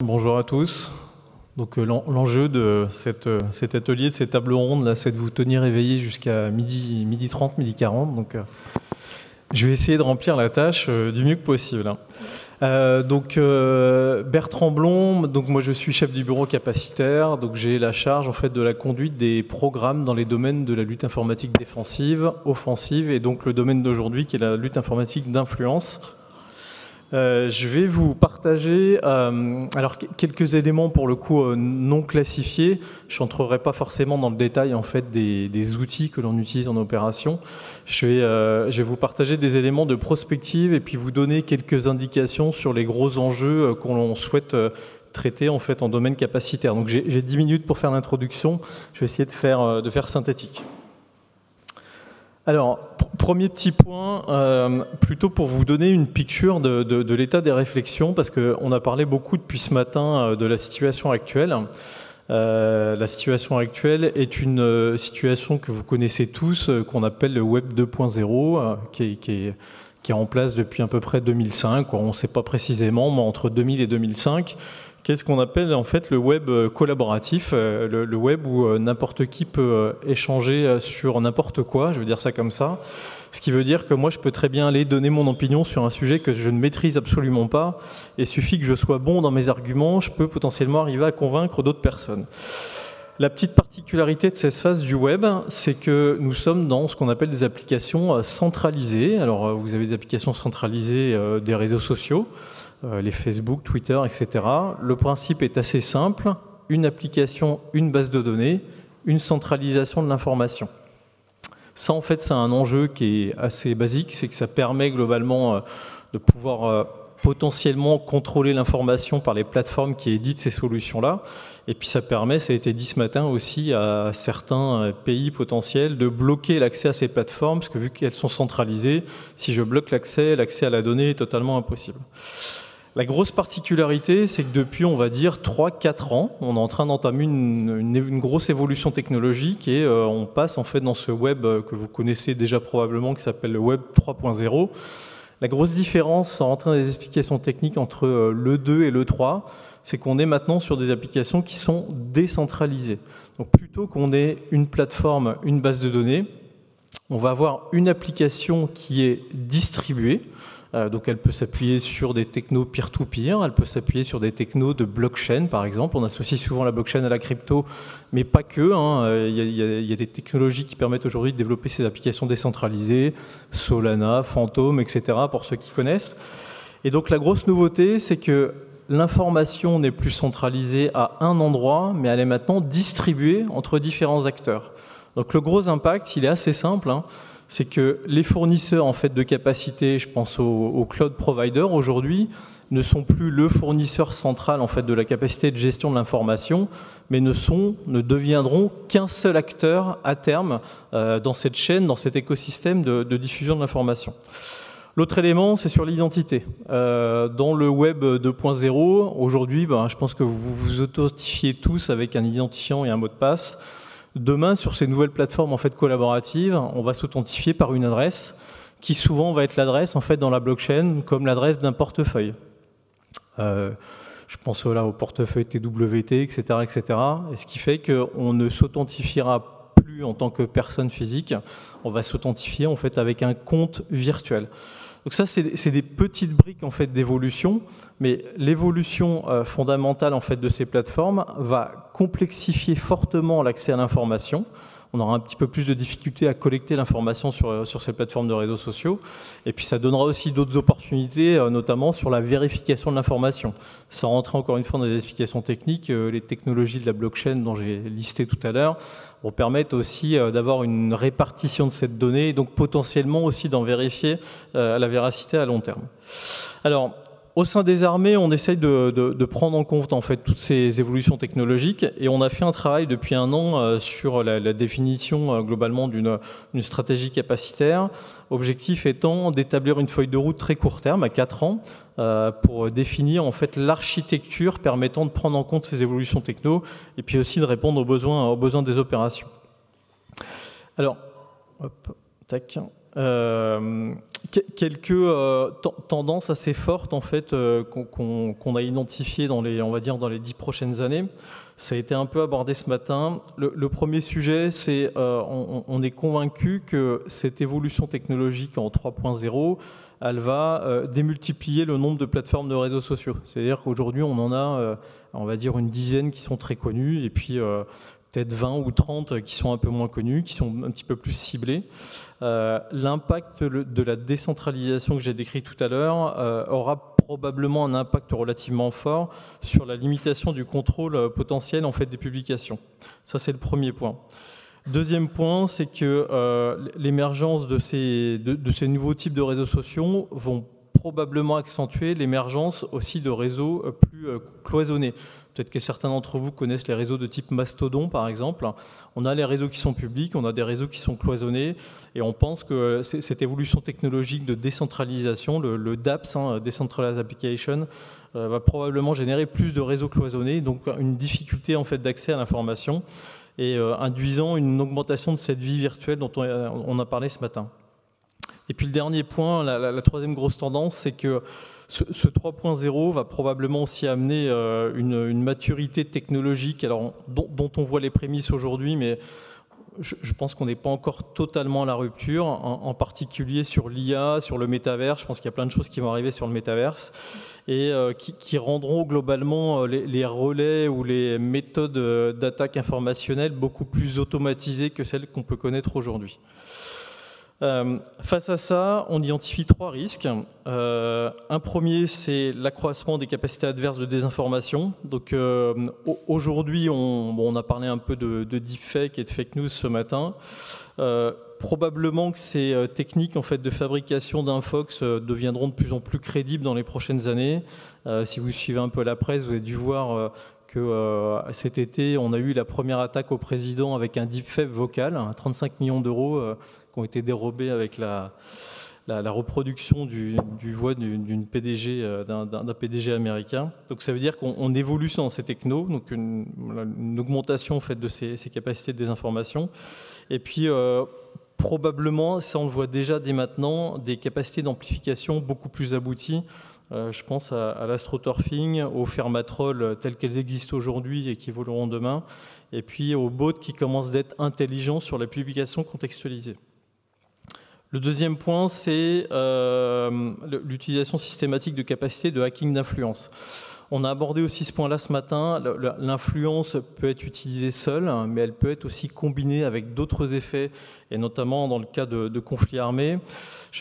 Bonjour à tous. Donc l'enjeu de cet atelier, de cette table ronde, là, c'est de vous tenir éveillés jusqu'à midi 30, midi 40. Donc je vais essayer de remplir la tâche du mieux que possible. Bertrand Blond, donc moi je suis chef du bureau capacitaire, donc j'ai la charge en fait de la conduite des programmes dans les domaines de la lutte informatique défensive, offensive et donc le domaine d'aujourd'hui qui est la lutte informatique d'influence. Je vais vous partager alors quelques éléments pour le coup non classifiés. Je n'entrerai pas forcément dans le détail en fait des outils que l'on utilise en opération. Je vais vous partager des éléments de prospective et puis vous donner quelques indications sur les gros enjeux qu'on souhaite traiter en fait en domaine capacitaire. Donc j'ai 10 minutes pour faire l'introduction. Je vais essayer de faire synthétique. Alors, premier petit point, plutôt pour vous donner une picture de l'état des réflexions, parce qu'on a parlé beaucoup depuis ce matin de la situation actuelle. La situation actuelle est une situation que vous connaissez tous, qu'on appelle le Web 2.0, qui est en place depuis à peu près 2005. On ne sait pas précisément, mais entre 2000 et 2005. Qu'est-ce qu'on appelle en fait le web collaboratif, le web où n'importe qui peut échanger sur n'importe quoi, je veux dire ça comme ça. Ce qui veut dire que moi je peux très bien aller donner mon opinion sur un sujet que je ne maîtrise absolument pas, et suffit que je sois bon dans mes arguments, je peux potentiellement arriver à convaincre d'autres personnes. La petite particularité de cette phase du web, c'est que nous sommes dans ce qu'on appelle des applications centralisées. Alors vous avez des applications centralisées des réseaux sociaux, les Facebook, Twitter, etc. Le principe est assez simple, une application, une base de données, une centralisation de l'information. Ça, en fait, c'est un enjeu qui est assez basique, c'est que ça permet globalement de pouvoir potentiellement contrôler l'information par les plateformes qui éditent ces solutions-là. Et puis ça permet, ça a été dit ce matin aussi, à certains pays potentiels de bloquer l'accès à ces plateformes, parce que vu qu'elles sont centralisées, si je bloque l'accès à la donnée est totalement impossible. La grosse particularité, c'est que depuis, on va dire, 3-4 ans, on est en train d'entamer une grosse évolution technologique et on passe en fait dans ce web que vous connaissez déjà probablement, qui s'appelle le web 3.0. La grosse différence, sans rentrer dans des explications techniques, entre le 2 et le 3, c'est qu'on est maintenant sur des applications qui sont décentralisées. Donc plutôt qu'on ait une plateforme, une base de données, on va avoir une application qui est distribuée. Donc elle peut s'appuyer sur des technos peer-to-peer, elle peut s'appuyer sur des technos de blockchain par exemple. On associe souvent la blockchain à la crypto, mais pas que. Il y a des technologies qui permettent aujourd'hui de développer ces applications décentralisées, Solana, Phantom, etc. pour ceux qui connaissent. Et donc la grosse nouveauté, c'est que l'information n'est plus centralisée à un endroit, mais elle est maintenant distribuée entre différents acteurs. Donc le gros impact, il est assez simple, c'est que les fournisseurs en fait, de capacité, je pense aux cloud providers aujourd'hui, ne sont plus le fournisseur central en fait, de la capacité de gestion de l'information, mais ne deviendront qu'un seul acteur à terme dans cette chaîne, dans cet écosystème de diffusion de l'information. L'autre élément, c'est sur l'identité. Dans le web 2.0, aujourd'hui, je pense que vous vous authentifiez tous avec un identifiant et un mot de passe. Demain, sur ces nouvelles plateformes en fait, collaboratives, on va s'authentifier par une adresse qui souvent va être l'adresse en fait, dans la blockchain comme l'adresse d'un portefeuille. Je pense là au portefeuille TWT, etc., etc. Et ce qui fait qu'on ne s'authentifiera plus en tant que personne physique, on va s'authentifier en fait, avec un compte virtuel. Donc ça, c'est des petites briques en fait, d'évolution, mais l'évolution fondamentale en fait, de ces plateformes va complexifier fortement l'accès à l'information. On aura un petit peu plus de difficultés à collecter l'information sur ces plateformes de réseaux sociaux. Et puis ça donnera aussi d'autres opportunités, notamment sur la vérification de l'information. Sans rentrer encore une fois dans des explications techniques, les technologies de la blockchain dont j'ai listé tout à l'heure vont permettre aussi d'avoir une répartition de cette donnée et donc potentiellement aussi d'en vérifier la véracité à long terme. Alors, au sein des armées, on essaye de prendre en compte en fait, toutes ces évolutions technologiques et on a fait un travail depuis 1 an sur la définition globalement d'une stratégie capacitaire. Objectif étant d'établir une feuille de route très court terme, à 4 ans, pour définir en fait, l'architecture permettant de prendre en compte ces évolutions techno et puis aussi de répondre aux besoins des opérations. Alors, hop, tac. Quelques tendances assez fortes en fait qu'on a identifiées dans les, on va dire, dans les 10 prochaines années. Ça a été un peu abordé ce matin. Le premier sujet, c'est on est convaincu que cette évolution technologique en 3.0, elle va démultiplier le nombre de plateformes de réseaux sociaux. C'est-à-dire qu'aujourd'hui, on en a, on va dire, une dizaine qui sont très connues, et puis peut-être 20 ou 30 qui sont un peu moins connus, qui sont un petit peu plus ciblés. L'impact de la décentralisation que j'ai décrit tout à l'heure aura probablement un impact relativement fort sur la limitation du contrôle potentiel en fait, des publications. Ça, c'est le premier point. Deuxième point, c'est que l'émergence de ces nouveaux types de réseaux sociaux vont probablement accentuer l'émergence aussi de réseaux plus cloisonnés. Peut-être que certains d'entre vous connaissent les réseaux de type Mastodon, par exemple. On a les réseaux qui sont publics, on a des réseaux qui sont cloisonnés, et on pense que cette évolution technologique de décentralisation, le DApps, Decentralized Application, va probablement générer plus de réseaux cloisonnés, donc une difficulté en fait, d'accès à l'information, et induisant une augmentation de cette vie virtuelle dont on a parlé ce matin. Et puis le dernier point, la troisième grosse tendance, c'est que ce 3.0 va probablement aussi amener une maturité technologique alors, dont on voit les prémices aujourd'hui, mais je pense qu'on n'est pas encore totalement à la rupture, en particulier sur l'IA, sur le métaverse. Je pense qu'il y a plein de choses qui vont arriver sur le métaverse et qui rendront globalement les relais ou les méthodes d'attaque informationnelle beaucoup plus automatisées que celles qu'on peut connaître aujourd'hui. Face à ça, on identifie 3 risques. Un premier, c'est l'accroissement des capacités adverses de désinformation. Donc aujourd'hui, on a parlé un peu de deepfake et de fake news ce matin. Probablement que ces techniques en fait, de fabrication d'infox deviendront de plus en plus crédibles dans les prochaines années. Si vous suivez un peu la presse, vous avez dû voir que cet été, on a eu la première attaque au président avec un deepfake vocal, 35 millions d'euros qui ont été dérobés avec la reproduction du voix d'un PDG américain. Donc ça veut dire qu'on évolue dans ces technos, donc une augmentation en fait, de ces capacités de désinformation. Et puis probablement, ça on le voit déjà dès maintenant, des capacités d'amplification beaucoup plus abouties. Je pense à l'astroturfing, aux fermatrolls telles qu'elles existent aujourd'hui et qui évolueront demain, et puis aux bots qui commencent d'être intelligents sur la publication contextualisée. Le deuxième point, c'est l'utilisation systématique de capacités de hacking d'influence. On a abordé aussi ce point-là ce matin. L'influence peut être utilisée seule, mais elle peut être aussi combinée avec d'autres effets, et notamment dans le cas de conflits armés.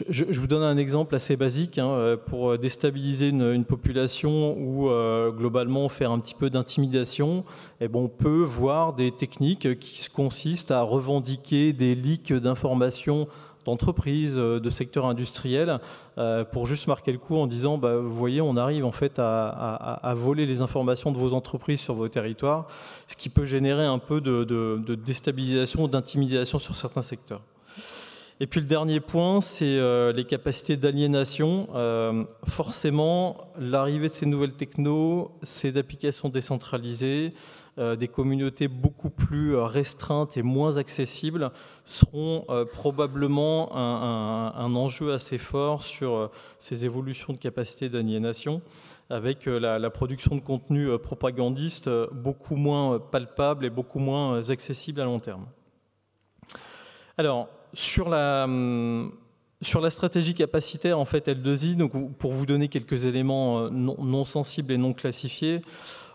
Je vous donne un exemple assez basique pour déstabiliser une population ou globalement faire un petit peu d'intimidation. On peut voir des techniques qui consistent à revendiquer des leaks d'informations d'entreprises, de secteurs industriels, pour juste marquer le coup en disant vous voyez, on arrive en fait à voler les informations de vos entreprises sur vos territoires, ce qui peut générer un peu de déstabilisation, d'intimidation sur certains secteurs. Et puis le dernier point, c'est les capacités d'aliénation. Forcément, l'arrivée de ces nouvelles technos, ces applications décentralisées, des communautés beaucoup plus restreintes et moins accessibles seront probablement un enjeu assez fort sur ces évolutions de capacités d'aliénation, avec la production de contenu propagandiste beaucoup moins palpable et beaucoup moins accessible à long terme. Alors, sur la stratégie capacitaire, en fait, L2I, donc pour vous donner quelques éléments non sensibles et non classifiés,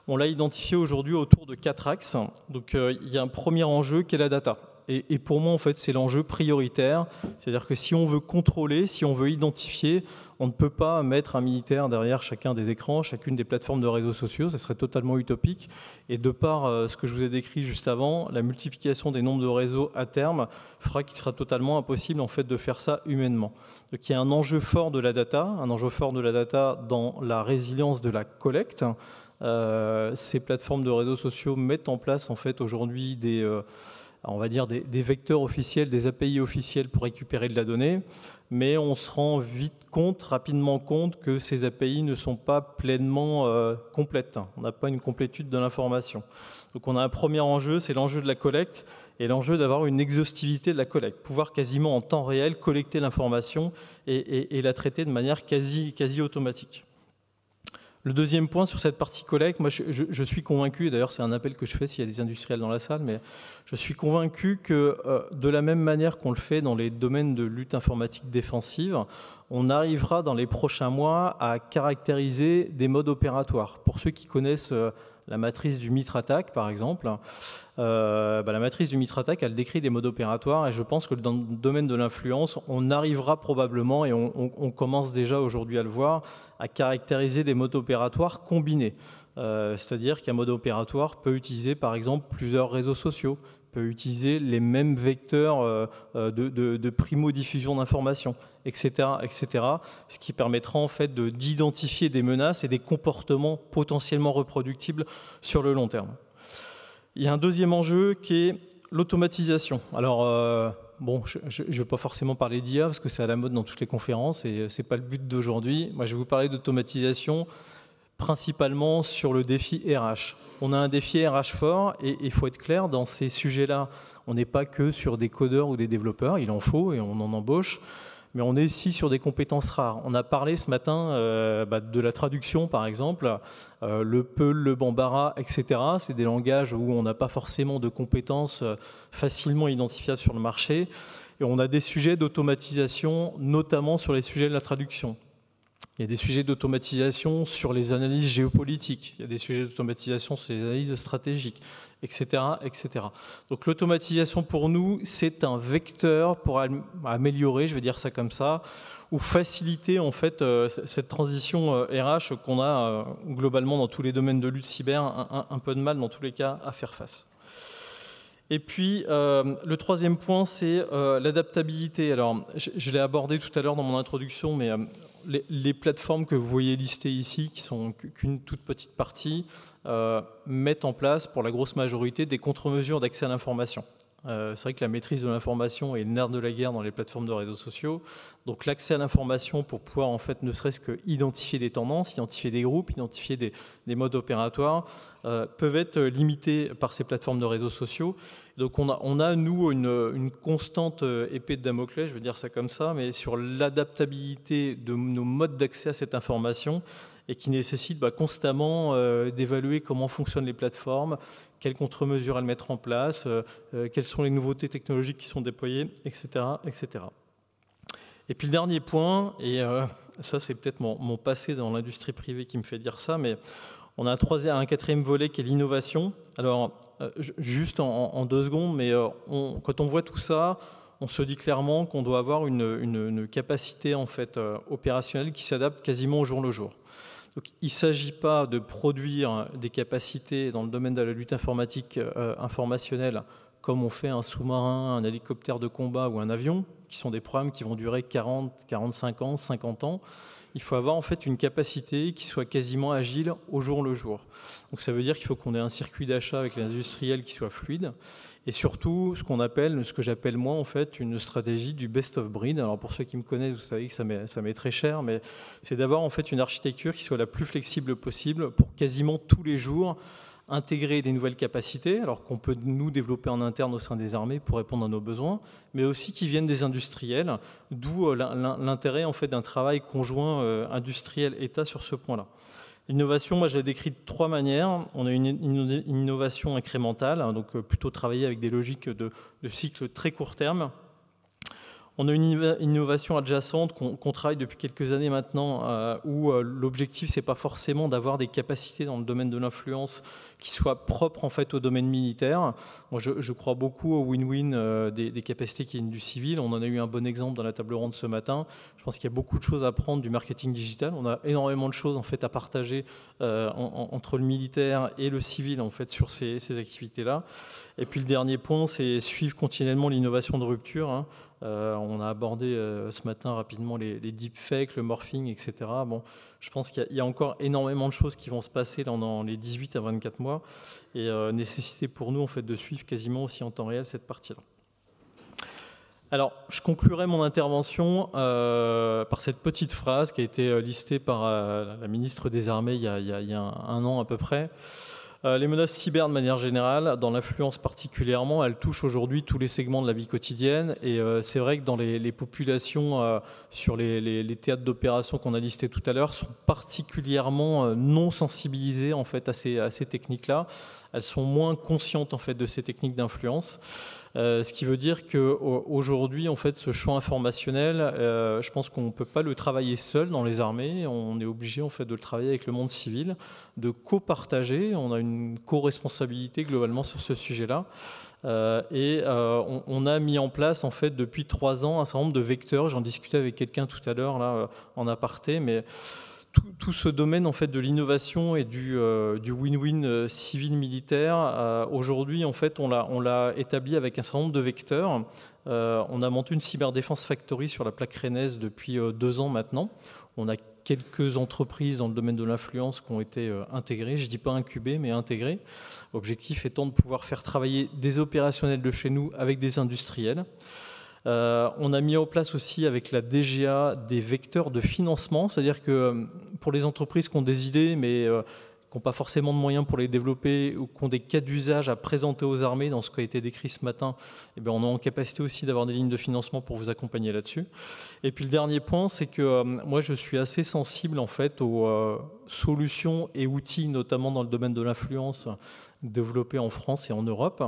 on l'a identifié aujourd'hui autour de 4 axes. Donc, il y a un premier enjeu qui est la data. Et pour moi, en fait, c'est l'enjeu prioritaire. C'est-à-dire que si on veut contrôler, si on veut identifier, on ne peut pas mettre un militaire derrière chacun des écrans, chacune des plateformes de réseaux sociaux. Ce serait totalement utopique. Et de par ce que je vous ai décrit juste avant, la multiplication des nombres de réseaux à terme fera qu'il sera totalement impossible en fait, de faire ça humainement. Donc, il y a un enjeu fort de la data, dans la résilience de la collecte. Ces plateformes de réseaux sociaux mettent en place en fait aujourd'hui on va dire, des vecteurs officiels, des API officiels pour récupérer de la donnée, mais on se rend rapidement compte que ces API ne sont pas pleinement complètes. On n'a pas une complétude de l'information. Donc on a un premier enjeu, c'est l'enjeu de la collecte et l'enjeu d'avoir une exhaustivité de la collecte, pouvoir quasiment en temps réel collecter l'information et la traiter de manière quasi automatique. Le deuxième point sur cette partie collecte, moi je suis convaincu, et d'ailleurs c'est un appel que je fais s'il y a des industriels dans la salle, mais je suis convaincu que de la même manière qu'on le fait dans les domaines de lutte informatique défensive, on arrivera dans les prochains mois à caractériser des modes opératoires. Pour ceux qui connaissent la matrice du MITRE-ATT&CK par exemple, la matrice du MITRE-ATT&CK, elle décrit des modes opératoires et je pense que dans le domaine de l'influence, on arrivera probablement, et on commence déjà aujourd'hui à le voir, à caractériser des modes opératoires combinés. C'est-à-dire qu'un mode opératoire peut utiliser par exemple plusieurs réseaux sociaux, peut utiliser les mêmes vecteurs de primo-diffusion d'informations, etc., etc., ce qui permettra en fait d'identifier des menaces et des comportements potentiellement reproductibles sur le long terme. Il y a un deuxième enjeu qui est l'automatisation. Alors, bon, je ne vais pas forcément parler d'IA parce que c'est à la mode dans toutes les conférences et ce n'est pas le but d'aujourd'hui. Moi, je vais vous parler d'automatisation principalement sur le défi RH. On a un défi RH fort et il faut être clair, dans ces sujets-là, on n'est pas que sur des codeurs ou des développeurs, il en faut et on en embauche, mais on est ici sur des compétences rares. On a parlé ce matin de la traduction, par exemple, le Peul, le Bambara, etc. C'est des langages où on n'a pas forcément de compétences facilement identifiables sur le marché. Et on a des sujets d'automatisation, notamment sur les sujets de la traduction. Il y a des sujets d'automatisation sur les analyses géopolitiques, il y a des sujets d'automatisation sur les analyses stratégiques, etc., etc. Donc l'automatisation pour nous, c'est un vecteur pour améliorer, je vais dire ça comme ça, ou faciliter en fait cette transition RH qu'on a globalement dans tous les domaines de lutte cyber, un peu de mal dans tous les cas à faire face. Et puis, le troisième point, c'est l'adaptabilité. Alors, je l'ai abordé tout à l'heure dans mon introduction, mais les plateformes que vous voyez listées ici, qui sont qu'une toute petite partie, mettent en place, pour la grosse majorité, des contre-mesures d'accès à l'information. C'est vrai que la maîtrise de l'information est le nerf de la guerre dans les plateformes de réseaux sociaux. Donc l'accès à l'information pour pouvoir en fait ne serait-ce que identifier des tendances, identifier des groupes, identifier des modes opératoires peuvent être limités par ces plateformes de réseaux sociaux. Donc on a nous une constante épée de Damoclès, je veux dire ça comme ça, mais sur l'adaptabilité de nos modes d'accès à cette information et qui nécessite constamment d'évaluer comment fonctionnent les plateformes, quelles contre-mesures elles mettent en place, quelles sont les nouveautés technologiques qui sont déployées, etc., etc. Et puis le dernier point, et ça c'est peut-être mon passé dans l'industrie privée qui me fait dire ça, mais on a un quatrième volet qui est l'innovation. Alors, juste en 2 secondes, mais quand on voit tout ça, on se dit clairement qu'on doit avoir une capacité en fait, opérationnelle qui s'adapte quasiment au jour le jour. Donc, il ne s'agit pas de produire des capacités dans le domaine de la lutte informatique informationnelle comme on fait un sous-marin, un hélicoptère de combat ou un avion, qui sont des programmes qui vont durer 40, 45 ans, 50 ans. Il faut avoir en fait une capacité qui soit quasiment agile au jour le jour. Donc ça veut dire qu'il faut qu'on ait un circuit d'achat avec les industriels qui soit fluide et surtout ce que j'appelle moi en fait une stratégie du best of breed. Alors pour ceux qui me connaissent, vous savez que ça m'est très cher, mais c'est d'avoir en fait une architecture qui soit la plus flexible possible pour quasiment tous les jours intégrer des nouvelles capacités, alors qu'on peut nous développer en interne au sein des armées pour répondre à nos besoins, mais aussi qui viennent des industriels, d'où l'intérêt en fait d'un travail conjoint industriel-État sur ce point-là. L'innovation, moi je l'ai décrit de 3 manières. On a une innovation incrémentale, hein, donc plutôt travailler avec des logiques de cycle très court terme. On a une innovation adjacente qu'on travaille depuis quelques années maintenant, où l'objectif, c'est pas forcément d'avoir des capacités dans le domaine de l'influence qui soient propres en fait au domaine militaire. Moi, je crois beaucoup au win-win des capacités qui viennent du civil. On en a eu un bon exemple dans la table ronde ce matin. Je pense qu'il y a beaucoup de choses à prendre du marketing digital. On a énormément de choses en fait à partager entre le militaire et le civil en fait sur ces activités-là. Et puis le dernier point, c'est suivre continuellement l'innovation de rupture. Hein. On a abordé ce matin rapidement les deepfakes, le morphing, etc. Bon, je pense qu'il y a encore énormément de choses qui vont se passer dans les 18 à 24 mois et nécessité pour nous en fait, de suivre quasiment aussi en temps réel cette partie-là. Alors, je conclurai mon intervention par cette petite phrase qui a été listée par la ministre des Armées il y a un an à peu près. Les menaces cyber de manière générale, dans l'influence particulièrement, elles touchent aujourd'hui tous les segments de la vie quotidienne et c'est vrai que dans les populations sur les théâtres d'opération qu'on a listés tout à l'heure sont particulièrement non sensibilisées en fait, à ces techniques-là. Elles sont moins conscientes en fait, de ces techniques d'influence. Ce qui veut dire qu'aujourd'hui, en fait, ce champ informationnel, je pense qu'on ne peut pas le travailler seul dans les armées. On est obligé en fait, de le travailler avec le monde civil, de co-partager. On a une co-responsabilité globalement sur ce sujet-là. On a mis en place en fait, depuis 3 ans un certain nombre de vecteurs. J'en discutais avec quelqu'un tout à l'heure là, en aparté, mais tout ce domaine en fait, de l'innovation et du win-win civil-militaire, aujourd'hui, en fait, on l'a établi avec un certain nombre de vecteurs. On a monté une cyberdéfense factory sur la plaque rennaise depuis 2 ans maintenant. On a quelques entreprises dans le domaine de l'influence qui ont été intégrées, je ne dis pas incubées, mais intégrées. L'objectif étant de pouvoir faire travailler des opérationnels de chez nous avec des industriels. On a mis en place aussi avec la DGA des vecteurs de financement, c'est-à-dire que pour les entreprises qui ont des idées mais qui n'ont pas forcément de moyens pour les développer ou qui ont des cas d'usage à présenter aux armées, dans ce qui a été décrit ce matin, eh bien, on est en capacité aussi d'avoir des lignes de financement pour vous accompagner là-dessus. Et puis le dernier point, c'est que moi je suis assez sensible en fait aux solutions et outils, notamment dans le domaine de l'influence, développés en France et en Europe.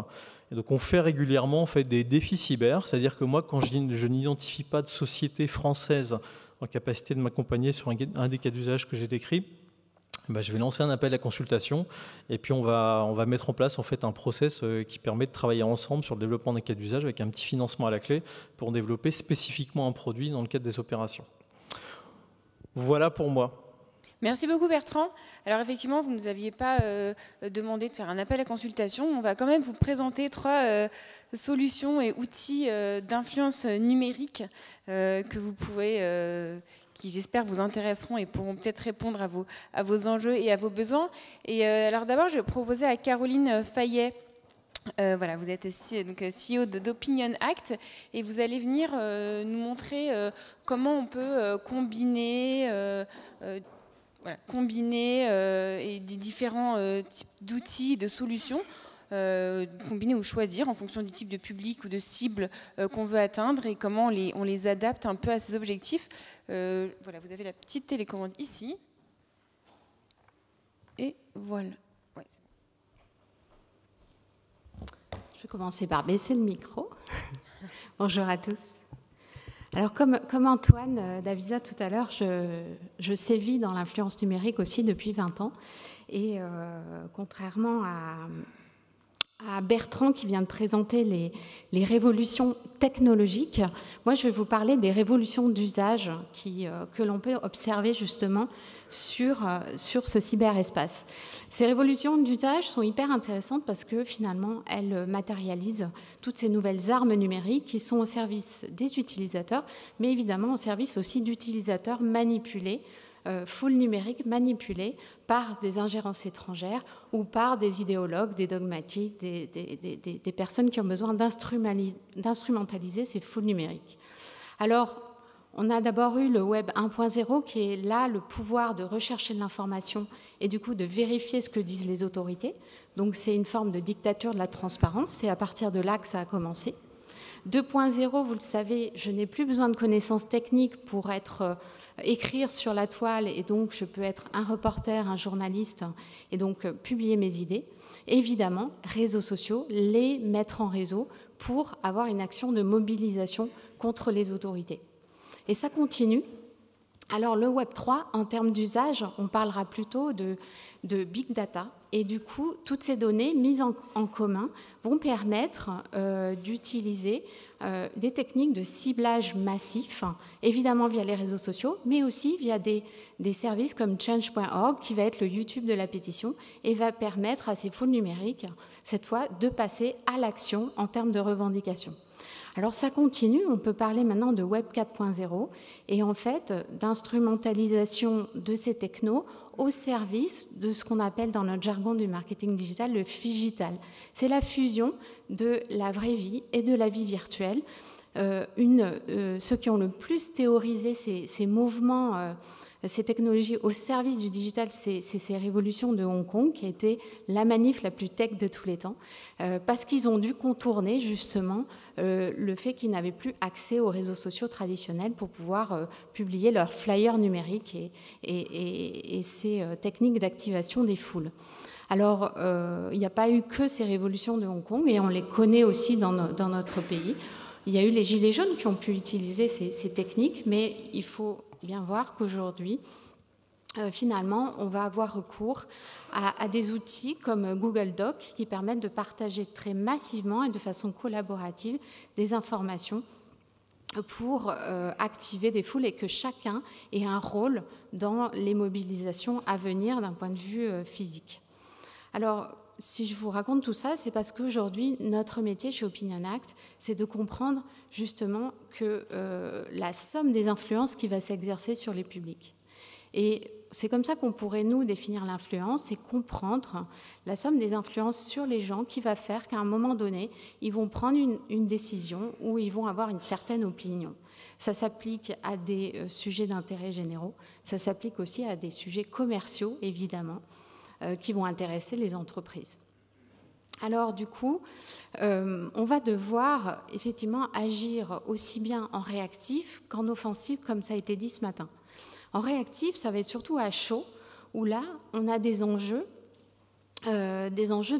Et donc on fait régulièrement en fait, des défis cyber, c'est-à-dire que moi quand je n'identifie pas de société française en capacité de m'accompagner sur un des cas d'usage que j'ai décrit, ben, je vais lancer un appel à consultation et puis on va mettre en place en fait, un process qui permet de travailler ensemble sur le développement d'un cas d'usage avec un petit financement à la clé pour développer spécifiquement un produit dans le cadre des opérations. Voilà pour moi. Merci beaucoup Bertrand. Alors effectivement, vous ne nous aviez pas demandé de faire un appel à consultation. On va quand même vous présenter 3 solutions et outils d'influence numérique que vous pouvez, qui j'espère vous intéresseront et pourront peut-être répondre à vos enjeux et à vos besoins. Et alors d'abord, je vais proposer à Caroline Fayet. Voilà, vous êtes donc CEO d'Opinion Act et vous allez venir nous montrer comment on peut combiner et des différents types d'outils, de solutions, combiner ou choisir en fonction du type de public ou de cible qu'on veut atteindre et comment on les adapte un peu à ces objectifs. Voilà, vous avez la petite télécommande ici. Et voilà. Ouais. Je vais commencer par baisser le micro. Bonjour à tous. Alors comme Antoine Davisa tout à l'heure, je sévis dans l'influence numérique aussi depuis 20 ans. Et contrairement à Bertrand qui vient de présenter les révolutions technologiques, moi je vais vous parler des révolutions d'usage que l'on peut observer justement sur ce cyberespace. Ces révolutions d'usage sont hyper intéressantes parce que finalement elles matérialisent toutes ces nouvelles armes numériques qui sont au service des utilisateurs, mais évidemment au service aussi d'utilisateurs manipulés, full numérique manipulés par des ingérences étrangères ou par des idéologues, des dogmatiques, des personnes qui ont besoin d'instrumentaliser ces full numériques. Alors, on a d'abord eu le Web 1.0 qui est là le pouvoir de rechercher de l'information et du coup de vérifier ce que disent les autorités. Donc c'est une forme de dictature de la transparence, c'est à partir de là que ça a commencé. 2.0, vous le savez, je n'ai plus besoin de connaissances techniques pour écrire sur la toile et donc je peux être un reporter, un journaliste et donc publier mes idées. Évidemment, réseaux sociaux, les mettre en réseau pour avoir une action de mobilisation contre les autorités. Et ça continue. Alors le Web 3, en termes d'usage, on parlera plutôt de big data. Et du coup, toutes ces données mises en commun vont permettre d'utiliser des techniques de ciblage massif, évidemment via les réseaux sociaux, mais aussi via des services comme change.org, qui va être le YouTube de la pétition, et va permettre à ces foules numériques, cette fois, de passer à l'action en termes de revendication. Alors ça continue, on peut parler maintenant de Web 4.0 et en fait d'instrumentalisation de ces technos au service de ce qu'on appelle dans notre jargon du marketing digital le phygital. C'est la fusion de la vraie vie et de la vie virtuelle. Ceux qui ont le plus théorisé ces mouvements, ces technologies au service du digital, c'est ces révolutions de Hong Kong qui a été la manif la plus tech de tous les temps, parce qu'ils ont dû contourner justement le fait qu'ils n'avaient plus accès aux réseaux sociaux traditionnels pour pouvoir publier leurs flyers numériques et ces techniques d'activation des foules. Alors, il n'y a pas eu que ces révolutions de Hong Kong, et on les connaît aussi dans notre pays. Il y a eu les Gilets jaunes qui ont pu utiliser ces techniques, mais il faut bien voir qu'aujourd'hui, finalement, on va avoir recours à des outils comme Google Doc qui permettent de partager très massivement et de façon collaborative des informations pour activer des foules et que chacun ait un rôle dans les mobilisations à venir d'un point de vue physique. Alors, si je vous raconte tout ça, c'est parce qu'aujourd'hui, notre métier chez Opinion Act, c'est de comprendre justement que la somme des influences qui va s'exercer sur les publics. Et c'est comme ça qu'on pourrait, nous, définir l'influence et comprendre la somme des influences sur les gens qui va faire qu'à un moment donné, ils vont prendre une décision ou ils vont avoir une certaine opinion. Ça s'applique à des sujets d'intérêt généraux, ça s'applique aussi à des sujets commerciaux, évidemment, qui vont intéresser les entreprises. Alors du coup, on va devoir effectivement agir aussi bien en réactif qu'en offensif, comme ça a été dit ce matin. En réactif, ça va être surtout à chaud, où là, on a des enjeux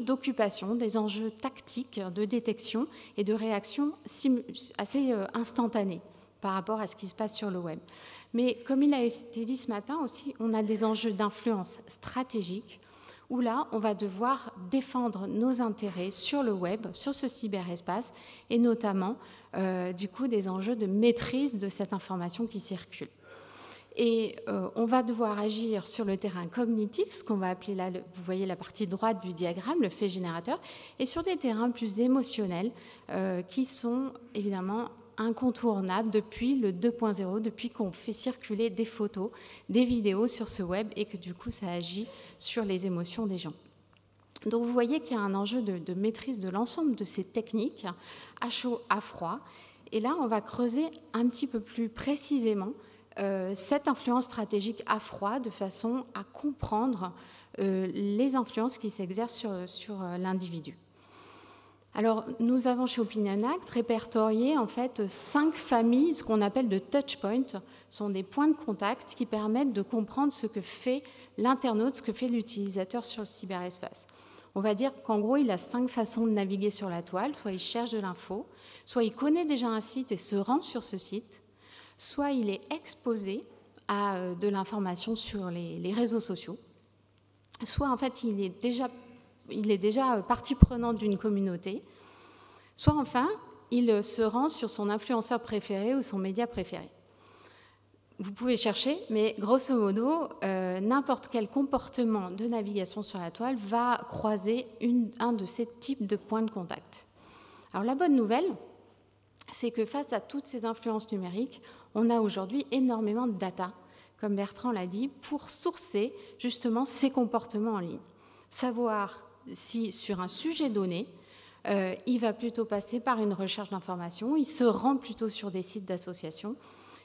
d'occupation, des enjeux tactiques, de détection et de réaction assez instantanés par rapport à ce qui se passe sur le web. Mais comme il a été dit ce matin aussi, on a des enjeux d'influence stratégique, où là, on va devoir défendre nos intérêts sur le web, sur ce cyberespace, et notamment, du coup, des enjeux de maîtrise de cette information qui circule. Et on va devoir agir sur le terrain cognitif, ce qu'on va appeler là, vous voyez la partie droite du diagramme, le fait générateur, et sur des terrains plus émotionnels qui sont évidemment incontournables depuis le 2.0, depuis qu'on fait circuler des photos, des vidéos sur ce web et que du coup ça agit sur les émotions des gens. Donc vous voyez qu'il y a un enjeu de maîtrise de l'ensemble de ces techniques à chaud, à froid. Et là, on va creuser un petit peu plus précisément cette influence stratégique à froid de façon à comprendre les influences qui s'exercent sur l'individu. Alors, nous avons chez Opinion Act répertorié en fait 5 familles, ce qu'on appelle de touchpoints, sont des points de contact qui permettent de comprendre ce que fait l'internaute, ce que fait l'utilisateur sur le cyberespace. On va dire qu'en gros, il a 5 façons de naviguer sur la toile. Soit il cherche de l'info, soit il connaît déjà un site et se rend sur ce site, soit il est exposé à de l'information sur les réseaux sociaux, soit en fait il est déjà partie prenante d'une communauté, soit enfin il se rend sur son influenceur préféré ou son média préféré. Vous pouvez chercher, mais grosso modo, n'importe quel comportement de navigation sur la toile va croiser un de ces types de points de contact. Alors la bonne nouvelle, c'est que face à toutes ces influences numériques, on a aujourd'hui énormément de data, comme Bertrand l'a dit, pour sourcer justement ces comportements en ligne. Savoir si sur un sujet donné, il va plutôt passer par une recherche d'informations, il se rend plutôt sur des sites d'associations,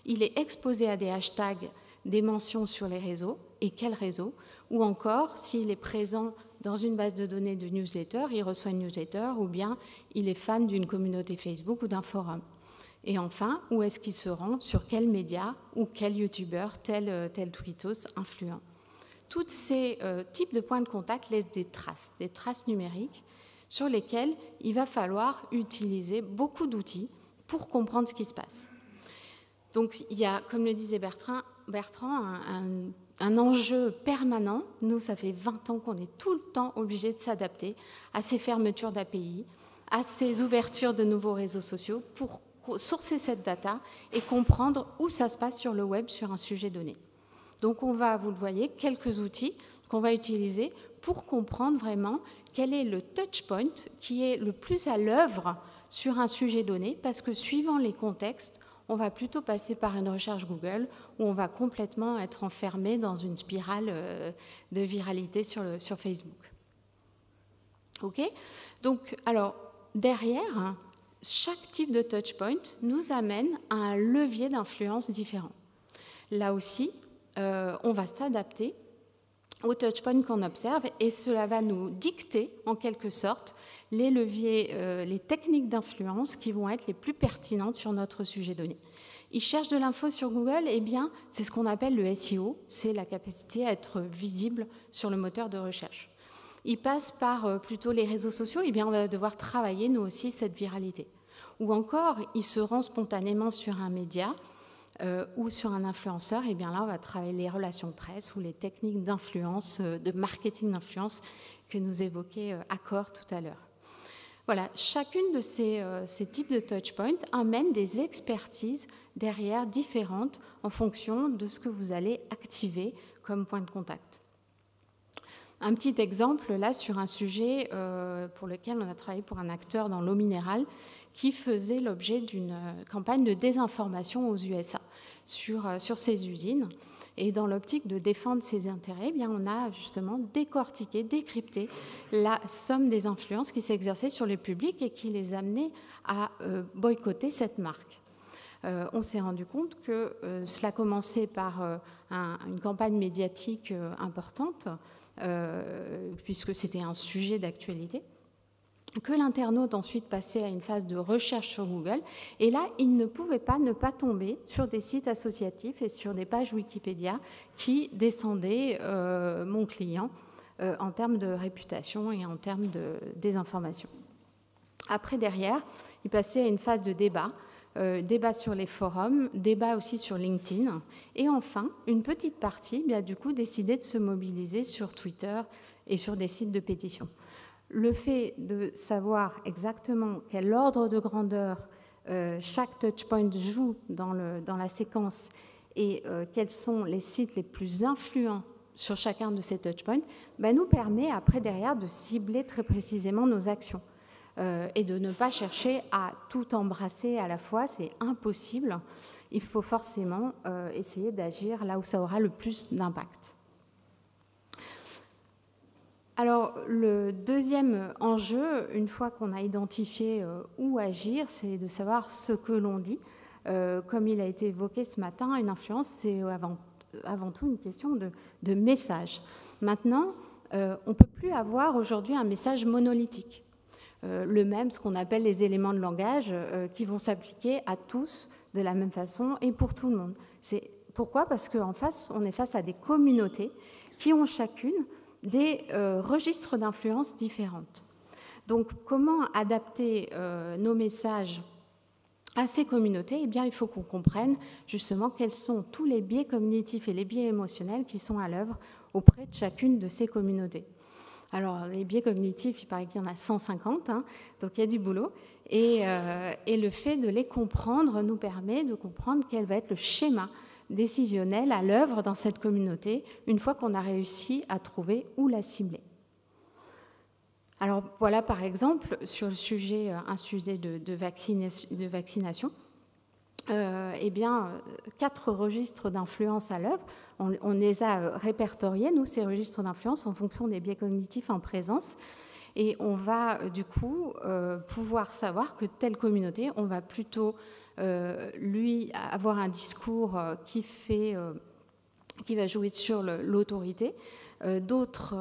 il est exposé à des hashtags, des mentions sur les réseaux, et quels réseaux, ou encore s'il est présent dans une base de données de newsletter, il reçoit une newsletter, ou bien il est fan d'une communauté Facebook ou d'un forum. Et enfin, où est-ce qu'il se rend, sur quel média ou quel youtubeur, tel tweetos influent. Tous ces types de points de contact laissent des traces numériques sur lesquelles il va falloir utiliser beaucoup d'outils pour comprendre ce qui se passe. Donc il y a, comme le disait Bertrand, un enjeu permanent. Nous, ça fait 20 ans qu'on est tout le temps obligé de s'adapter à ces fermetures d'API, à ces ouvertures de nouveaux réseaux sociaux pour sourcer cette data et comprendre où ça se passe sur le web sur un sujet donné. Donc on va, vous le voyez, quelques outils qu'on va utiliser pour comprendre vraiment quel est le touchpoint qui est le plus à l'œuvre sur un sujet donné, parce que suivant les contextes, on va plutôt passer par une recherche Google où on va complètement être enfermé dans une spirale de viralité sur Facebook. OK ? Donc, alors, derrière, chaque type de touchpoint nous amène à un levier d'influence différent. Là aussi, on va s'adapter aux touchpoints qu'on observe et cela va nous dicter, en quelque sorte, les leviers, les techniques d'influence qui vont être les plus pertinentes sur notre sujet donné. Ils cherchent de l'info sur Google, eh bien, c'est ce qu'on appelle le SEO, c'est la capacité à être visible sur le moteur de recherche. Ils passent par plutôt les réseaux sociaux, eh bien, on va devoir travailler, nous aussi, cette viralité. Ou encore, ils se rendent spontanément sur un média ou sur un influenceur, eh bien là, on va travailler les relations presse ou les techniques d'influence, de marketing d'influence que nous évoquait Accor tout à l'heure. Voilà, chacune de ces types de touchpoints amène des expertises derrière différentes en fonction de ce que vous allez activer comme point de contact. Un petit exemple là sur un sujet pour lequel on a travaillé pour un acteur dans l'eau minérale qui faisait l'objet d'une campagne de désinformation aux USA sur ces usines. Et dans l'optique de défendre ses intérêts, eh bien, on a justement décortiqué, décrypté la somme des influences qui s'exerçaient sur le public et qui les amenait à boycotter cette marque. On s'est rendu compte que cela commençait par une campagne médiatique importante, puisque c'était un sujet d'actualité, que l'internaute ensuite passait à une phase de recherche sur Google, et là, il ne pouvait pas ne pas tomber sur des sites associatifs et sur des pages Wikipédia qui descendaient mon client en termes de réputation et en termes de désinformation. Après, derrière, il passait à une phase de débat, débat sur les forums, débat aussi sur LinkedIn, et enfin, une petite partie, bien, du coup, décidait de se mobiliser sur Twitter et sur des sites de pétition. Le fait de savoir exactement quel ordre de grandeur chaque touchpoint joue dans la séquence et quels sont les sites les plus influents sur chacun de ces touchpoints, nous permet après derrière de cibler très précisément nos actions et de ne pas chercher à tout embrasser à la fois, c'est impossible. Il faut forcément essayer d'agir là où ça aura le plus d'impact. Alors, le deuxième enjeu, une fois qu'on a identifié où agir, c'est de savoir ce que l'on dit. Comme il a été évoqué ce matin, une influence, c'est avant tout une question de message. Maintenant, on ne peut plus avoir aujourd'hui un message monolithique. Le même, ce qu'on appelle les éléments de langage, qui vont s'appliquer à tous de la même façon et pour tout le monde. Pourquoi ? Parce qu'en face, on est face à des communautés qui ont chacune des registres d'influence différentes. Donc, comment adapter nos messages à ces communautés ? Eh bien, il faut qu'on comprenne justement quels sont tous les biais cognitifs et les biais émotionnels qui sont à l'œuvre auprès de chacune de ces communautés. Alors, les biais cognitifs, il paraît qu'il y en a 150, donc il y a du boulot. Et le fait de les comprendre nous permet de comprendre quel va être le schéma décisionnel à l'œuvre dans cette communauté, une fois qu'on a réussi à trouver où la cibler. Alors voilà par exemple sur le sujet, un sujet de vaccination, eh bien 4 registres d'influence à l'œuvre. On les a répertoriés, nous, ces registres d'influence, en fonction des biais cognitifs en présence. Et on va du coup pouvoir savoir que telle communauté, on va plutôt lui avoir un discours qui va jouer sur l'autorité. D'autres,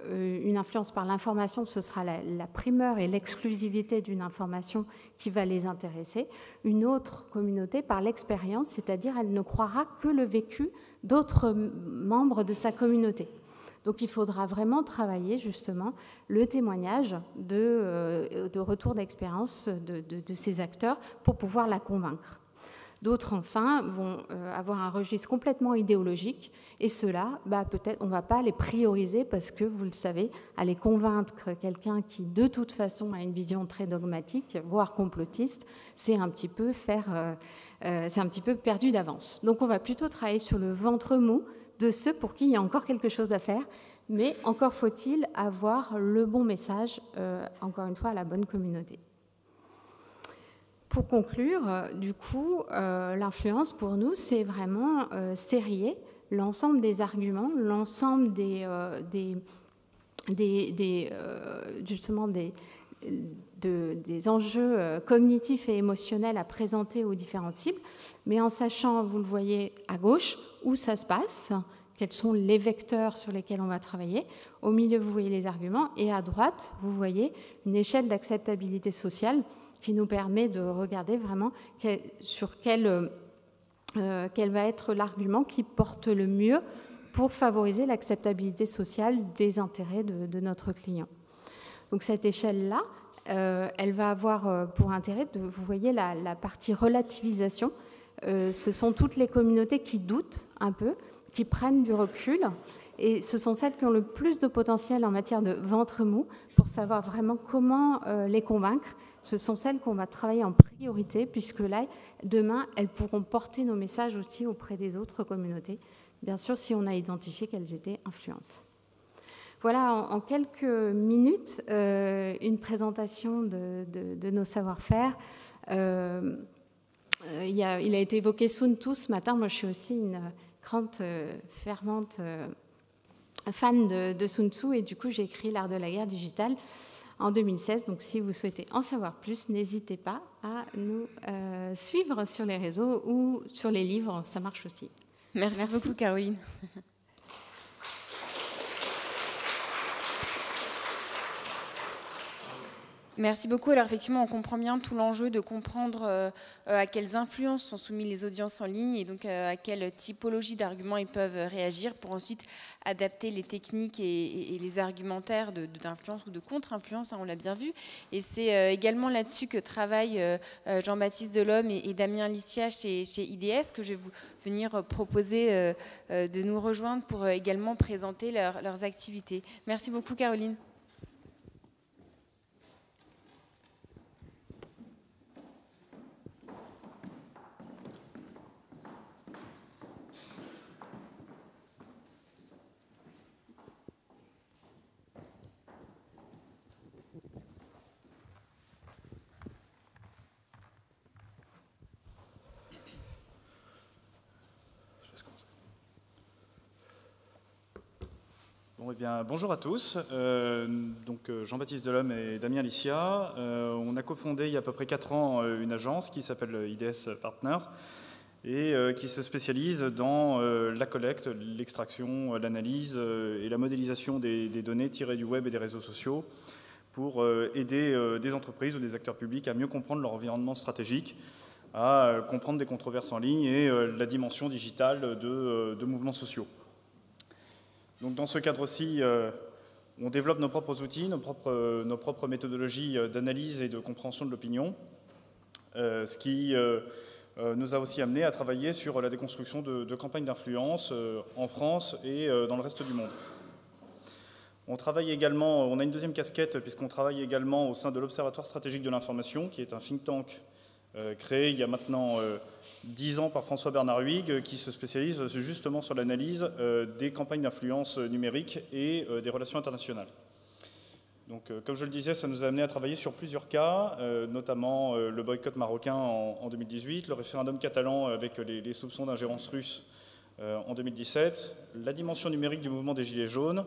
une influence par l'information, ce sera la primeur et l'exclusivité d'une information qui va les intéresser. Une autre communauté par l'expérience, c'est-à-dire elle ne croira que le vécu d'autres membres de sa communauté. Donc il faudra vraiment travailler justement le témoignage de retour d'expérience de ces acteurs pour pouvoir la convaincre. D'autres, enfin, vont avoir un registre complètement idéologique et ceux-là, peut-être on ne va pas les prioriser parce que, vous le savez, aller convaincre quelqu'un qui, de toute façon, a une vision très dogmatique, voire complotiste, c'est un petit peu perdu d'avance. Donc on va plutôt travailler sur le ventre mou de ceux pour qui il y a encore quelque chose à faire, mais encore faut-il avoir le bon message, encore une fois, à la bonne communauté. pour conclure, du coup, l'influence pour nous, c'est vraiment sérier l'ensemble des arguments, l'ensemble justement des enjeux cognitifs et émotionnels à présenter aux différentes cibles, mais en sachant, vous le voyez à gauche, où ça se passe, quels sont les vecteurs sur lesquels on va travailler. Au milieu, vous voyez les arguments, et à droite, vous voyez une échelle d'acceptabilité sociale qui nous permet de regarder vraiment sur quel va être l'argument qui porte le mieux pour favoriser l'acceptabilité sociale des intérêts de notre client. Donc cette échelle-là, elle va avoir pour intérêt, vous voyez la partie relativisation, ce sont toutes les communautés qui doutent un peu, qui prennent du recul, et ce sont celles qui ont le plus de potentiel en matière de ventre mou pour savoir vraiment comment les convaincre. Ce sont celles qu'on va travailler en priorité, puisque là, demain, elles pourront porter nos messages aussi auprès des autres communautés, bien sûr si on a identifié qu'elles étaient influentes. Voilà en quelques minutes une présentation de nos savoir-faire. Il a été évoqué Sun Tzu ce matin. Moi, je suis aussi une grande, fervente fan de Sun Tzu, et du coup, j'ai écrit L'Art de la guerre digitale en 2016. Donc, si vous souhaitez en savoir plus, n'hésitez pas à nous suivre sur les réseaux ou sur les livres, ça marche aussi. Merci beaucoup, Caroline. Merci beaucoup. Alors effectivement, on comprend bien tout l'enjeu de comprendre à quelles influences sont soumises les audiences en ligne et donc à quelle typologie d'arguments ils peuvent réagir pour ensuite adapter les techniques et les argumentaires d'influence ou de contre-influence, hein, on l'a bien vu. Et c'est également là-dessus que travaillent Jean-Baptiste Delhomme et Damien Licia chez IDS, que je vais vous venir proposer de nous rejoindre pour également présenter leurs activités. Merci beaucoup, Caroline. Bon, eh bien, bonjour à tous. Jean-Baptiste Delhomme et Damien Licia. On a cofondé il y a à peu près 4 ans une agence qui s'appelle IDS Partners et qui se spécialise dans la collecte, l'extraction, l'analyse et la modélisation des données tirées du web et des réseaux sociaux pour aider des entreprises ou des acteurs publics à mieux comprendre leur environnement stratégique, à comprendre des controverses en ligne et la dimension digitale de mouvements sociaux. Donc dans ce cadre-ci, on développe nos propres outils, nos propres méthodologies d'analyse et de compréhension de l'opinion, ce qui nous a aussi amené à travailler sur la déconstruction de campagnes d'influence en France et dans le reste du monde. On travaille également, on a une deuxième casquette puisqu'on travaille également au sein de l'Observatoire stratégique de l'information, qui est un think tank créé il y a maintenant 10 ans par François-Bernard Huyghe, qui se spécialise justement sur l'analyse des campagnes d'influence numérique et des relations internationales. Donc, comme je le disais, ça nous a amené à travailler sur plusieurs cas, notamment le boycott marocain en 2018, le référendum catalan avec les soupçons d'ingérence russe en 2017, la dimension numérique du mouvement des Gilets jaunes.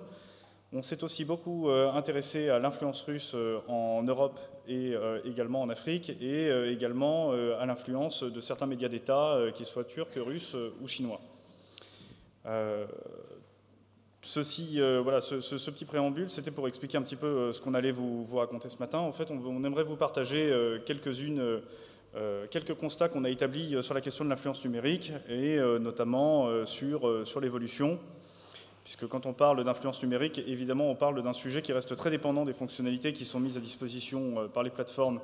On s'est aussi beaucoup intéressé à l'influence russe en Europe et également en Afrique, et également à l'influence de certains médias d'État, qu'ils soient turcs, russes ou chinois. Voilà, ce petit préambule, c'était pour expliquer un petit peu ce qu'on allait vous raconter ce matin. En fait, on aimerait vous partager quelques constats qu'on a établis sur la question de l'influence numérique et notamment sur l'évolution. Puisque quand on parle d'influence numérique, évidemment, on parle d'un sujet qui reste très dépendant des fonctionnalités qui sont mises à disposition par les plateformes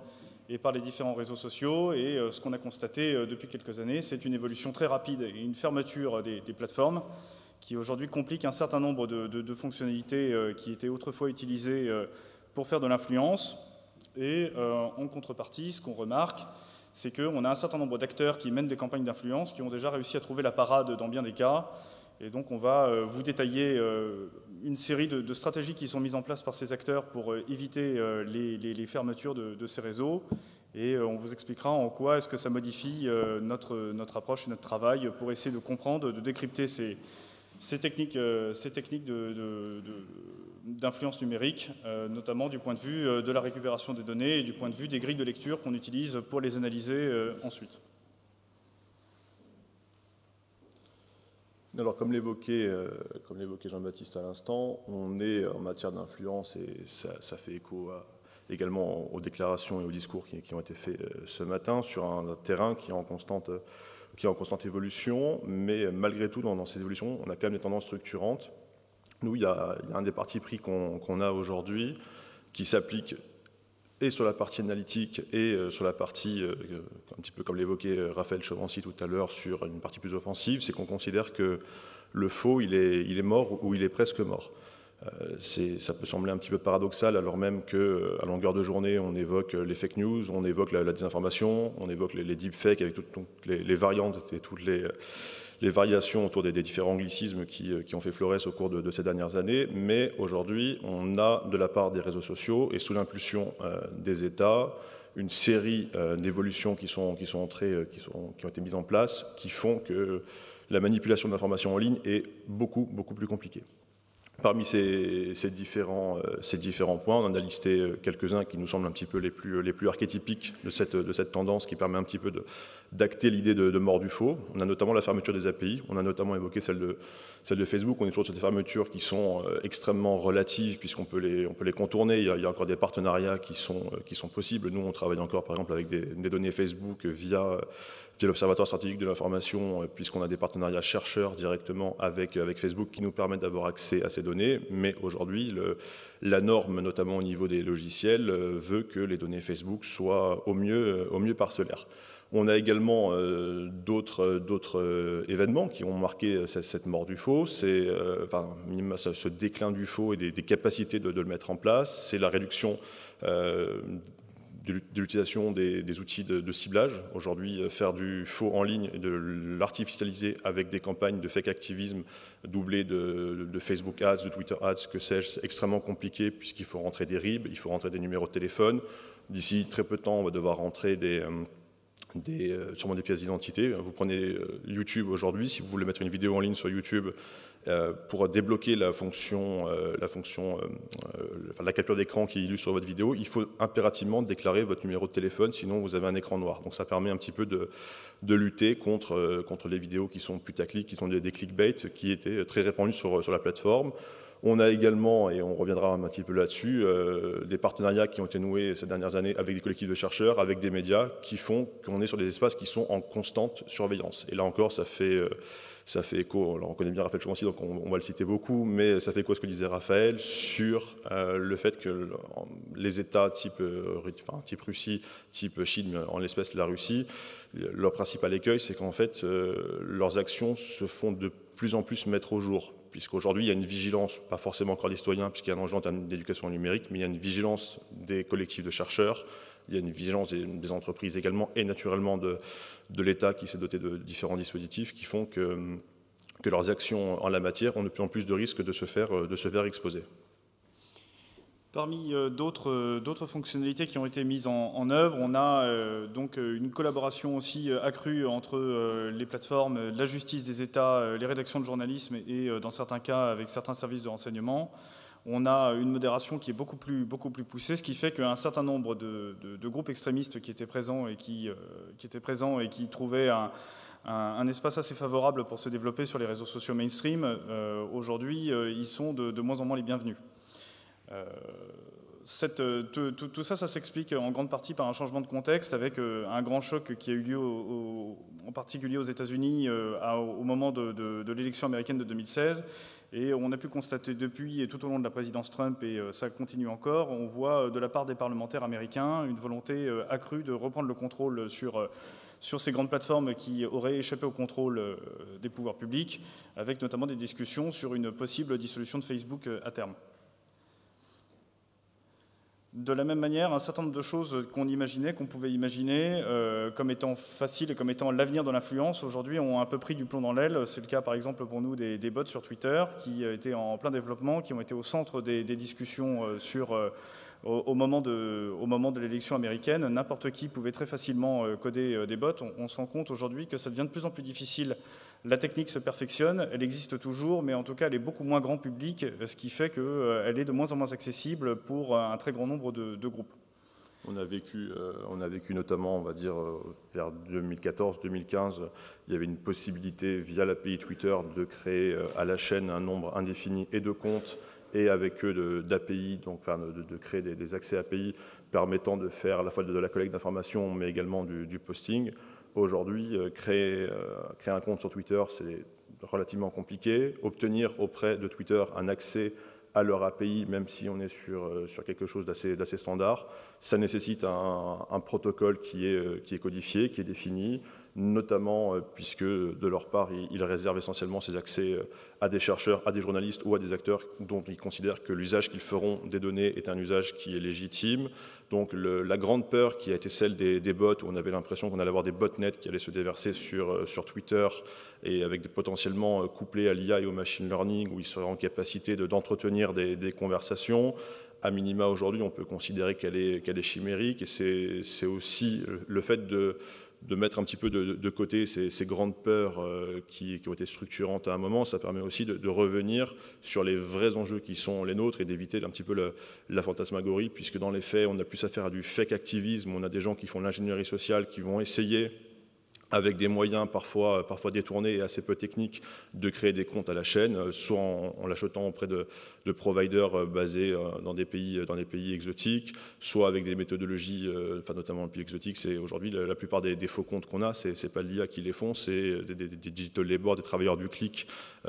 et par les différents réseaux sociaux. Et ce qu'on a constaté depuis quelques années, c'est une évolution très rapide et une fermeture des plateformes qui aujourd'hui complique un certain nombre de fonctionnalités qui étaient autrefois utilisées pour faire de l'influence. Et en contrepartie, ce qu'on remarque, c'est qu'on a un certain nombre d'acteurs qui mènent des campagnes d'influence, qui ont déjà réussi à trouver la parade dans bien des cas. Et donc on va vous détailler une série de stratégies qui sont mises en place par ces acteurs pour éviter les fermetures de ces réseaux Et on vous expliquera en quoi est-ce que ça modifie notre approche et notre travail pour essayer de comprendre, de décrypter ces techniques d'influence numérique, notamment du point de vue de la récupération des données et du point de vue des grilles de lecture qu'on utilise pour les analyser ensuite. Alors, comme l'évoquait Jean-Baptiste à l'instant, on est en matière d'influence, et ça fait écho également aux déclarations et aux discours qui ont été faits ce matin, sur un terrain qui est en constante évolution, mais malgré tout, dans ces évolutions, on a quand même des tendances structurantes. Nous, il y a un des partis pris qu'on a aujourd'hui qui s'applique et sur la partie analytique et sur la partie, un petit peu comme l'évoquait Raphaël Chevrancy tout à l'heure, sur une partie plus offensive, c'est qu'on considère que le faux, il est mort ou il est presque mort. Ça peut sembler un petit peu paradoxal, alors même qu'à longueur de journée, on évoque les fake news, on évoque la désinformation, on évoque les deepfakes avec toutes les variantes et toutes les variations autour des différents anglicismes qui ont fait florès au cours de ces dernières années. Mais aujourd'hui, on a de la part des réseaux sociaux et sous l'impulsion des États une série d'évolutions qui ont été mises en place, qui font que la manipulation de l'information en ligne est beaucoup plus compliquée. Parmi ces différents points, on en a listé quelques-uns qui nous semblent un petit peu les plus archétypiques de cette tendance, qui permet un petit peu d'acter l'idée de mort du faux. On a notamment la fermeture des API, on a notamment évoqué celle de Facebook. On est toujours sur des fermetures qui sont extrêmement relatives, puisqu'on peut les contourner. Il y a encore des partenariats qui sont possibles. Nous, on travaille encore, par exemple, avec des données Facebook via l'Observatoire stratégique de l'information, puisqu'on a des partenariats chercheurs directement avec Facebook qui nous permettent d'avoir accès à ces données. Mais aujourd'hui, la norme, notamment au niveau des logiciels, veut que les données Facebook soient au mieux parcellaires. On a également d'autres événements qui ont marqué cette mort du faux. C'est ce déclin du faux et des capacités de le mettre en place. C'est la réduction de l'utilisation des outils de ciblage. Aujourd'hui, faire du faux en ligne et de l'artificialiser avec des campagnes de fake activisme doublées de Facebook Ads, de Twitter Ads, que sais-je, c'est extrêmement compliqué puisqu'il faut rentrer des RIB, il faut rentrer des numéros de téléphone. D'ici très peu de temps, on va devoir rentrer sûrement des pièces d'identité. Vous prenez YouTube aujourd'hui, si vous voulez mettre une vidéo en ligne sur YouTube, pour débloquer la capture d'écran qui illustre votre vidéo, il faut impérativement déclarer votre numéro de téléphone, sinon vous avez un écran noir. Donc ça permet un petit peu de lutter contre les vidéos qui sont putaclic, qui sont des clickbait, qui étaient très répandus sur la plateforme. On a également, et on reviendra un petit peu là-dessus, des partenariats qui ont été noués ces dernières années avec des collectifs de chercheurs, avec des médias, qui font qu'on est sur des espaces qui sont en constante surveillance. Et là encore, ça fait écho, alors on connaît bien Raphaël Chevrancy, donc on va le citer beaucoup, mais ça fait écho à ce que disait Raphaël sur le fait que les États type Russie, type Chine, en l'espèce la Russie, leur principal écueil, c'est qu'en fait, leurs actions se font de plus en plus mettre au jour, puisqu'aujourd'hui, il y a une vigilance, pas forcément encore des citoyens, puisqu'il y a un enjeu en termes d'éducation numérique, mais il y a une vigilance des collectifs de chercheurs, il y a une vigilance des entreprises également, et naturellement de l'État qui s'est doté de différents dispositifs qui font que leurs actions en la matière ont de plus en plus de risques de se faire exposer. Parmi d'autres fonctionnalités qui ont été mises en œuvre, on a donc une collaboration aussi accrue entre les plateformes, la justice des États, les rédactions de journalisme et dans certains cas avec certains services de renseignement. On a une modération qui est beaucoup plus poussée, ce qui fait qu'un certain nombre de groupes extrémistes qui étaient présents et qui trouvaient un espace assez favorable pour se développer sur les réseaux sociaux mainstream, aujourd'hui, ils sont de moins en moins les bienvenus. Tout ça s'explique en grande partie par un changement de contexte avec un grand choc qui a eu lieu en particulier aux États-Unis au moment de l'élection américaine de 2016. Et on a pu constater depuis et tout au long de la présidence Trump, et ça continue encore, on voit de la part des parlementaires américains une volonté accrue de reprendre le contrôle sur ces grandes plateformes qui auraient échappé au contrôle des pouvoirs publics, avec notamment des discussions sur une possible dissolution de Facebook à terme. De la même manière, un certain nombre de choses qu'on pouvait imaginer comme étant faciles et comme étant l'avenir de l'influence, aujourd'hui ont un peu pris du plomb dans l'aile. C'est le cas par exemple pour nous des bots sur Twitter qui étaient en plein développement, qui ont été au centre des discussions au moment de l'élection américaine. N'importe qui pouvait très facilement coder des bots. On se rend compte aujourd'hui que ça devient de plus en plus difficile. La technique se perfectionne, elle existe toujours, mais en tout cas elle est beaucoup moins grand public, ce qui fait qu'elle est de moins en moins accessible pour un très grand nombre de groupes. On a vécu notamment, on va dire, vers 2014-2015, il y avait une possibilité via l'API Twitter de créer à la chaîne un nombre indéfini et de comptes et avec eux d'API, donc enfin, de créer des accès API permettant de faire à la fois de la collecte d'informations mais également du posting. Aujourd'hui, créer un compte sur Twitter, c'est relativement compliqué. Obtenir auprès de Twitter un accès à leur API, même si on est sur quelque chose d'assez standard, ça nécessite un protocole qui est codifié, qui est défini, notamment puisque de leur part, ils réservent essentiellement ces accès à des chercheurs, à des journalistes ou à des acteurs dont ils considèrent que l'usage qu'ils feront des données est un usage qui est légitime. Donc la grande peur qui a été celle des bots, où on avait l'impression qu'on allait avoir des botnets qui allaient se déverser sur Twitter et avec potentiellement couplés à l'IA et au machine learning, où ils seraient en capacité d'entretenir des conversations. À minima, aujourd'hui, on peut considérer qu'elle est chimérique, et c'est aussi le fait de mettre un petit peu de côté ces grandes peurs qui ont été structurantes à un moment. Ça permet aussi de revenir sur les vrais enjeux qui sont les nôtres et d'éviter un petit peu la fantasmagorie, puisque dans les faits, on a plus affaire à du fake activisme. On a des gens qui font l'ingénierie sociale, qui vont essayer, avec des moyens parfois détournés et assez peu techniques, de créer des comptes à la chaîne, soit en l'achetant auprès de providers basés dans des pays exotiques, soit avec des méthodologies, notamment les pays exotiques. C'est aujourd'hui la plupart des faux comptes qu'on a, c'est pas l'IA qui les font, c'est des digital labour, des travailleurs du clic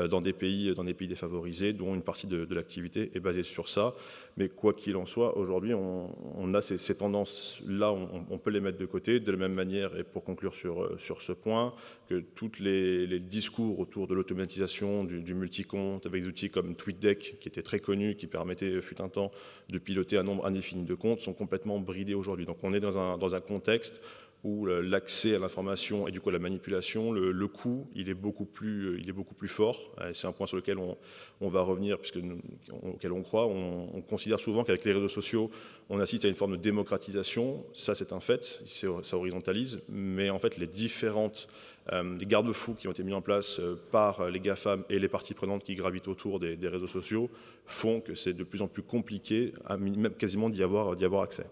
dans des pays défavorisés, dont une partie de l'activité est basée sur ça. Mais quoi qu'il en soit, aujourd'hui, on a ces tendances-là, on peut les mettre de côté. De la même manière, et pour conclure sur ce point, que tous les discours autour de l'automatisation, du multi-compte, avec des outils comme TweetDeck, qui était très connu, qui permettait, fut un temps, de piloter un nombre indéfini de comptes, sont complètement bridés aujourd'hui. Donc on est dans un contexte où l'accès à l'information et du coup à la manipulation, le coût, il est beaucoup plus fort. C'est un point sur lequel on va revenir, auquel on croit. On considère souvent qu'avec les réseaux sociaux, on assiste à une forme de démocratisation. Ça, c'est un fait, ça horizontalise. Mais en fait, les garde-fous qui ont été mis en place par les GAFAM et les parties prenantes qui gravitent autour des réseaux sociaux font que c'est de plus en plus compliqué, même quasiment d'y avoir accès.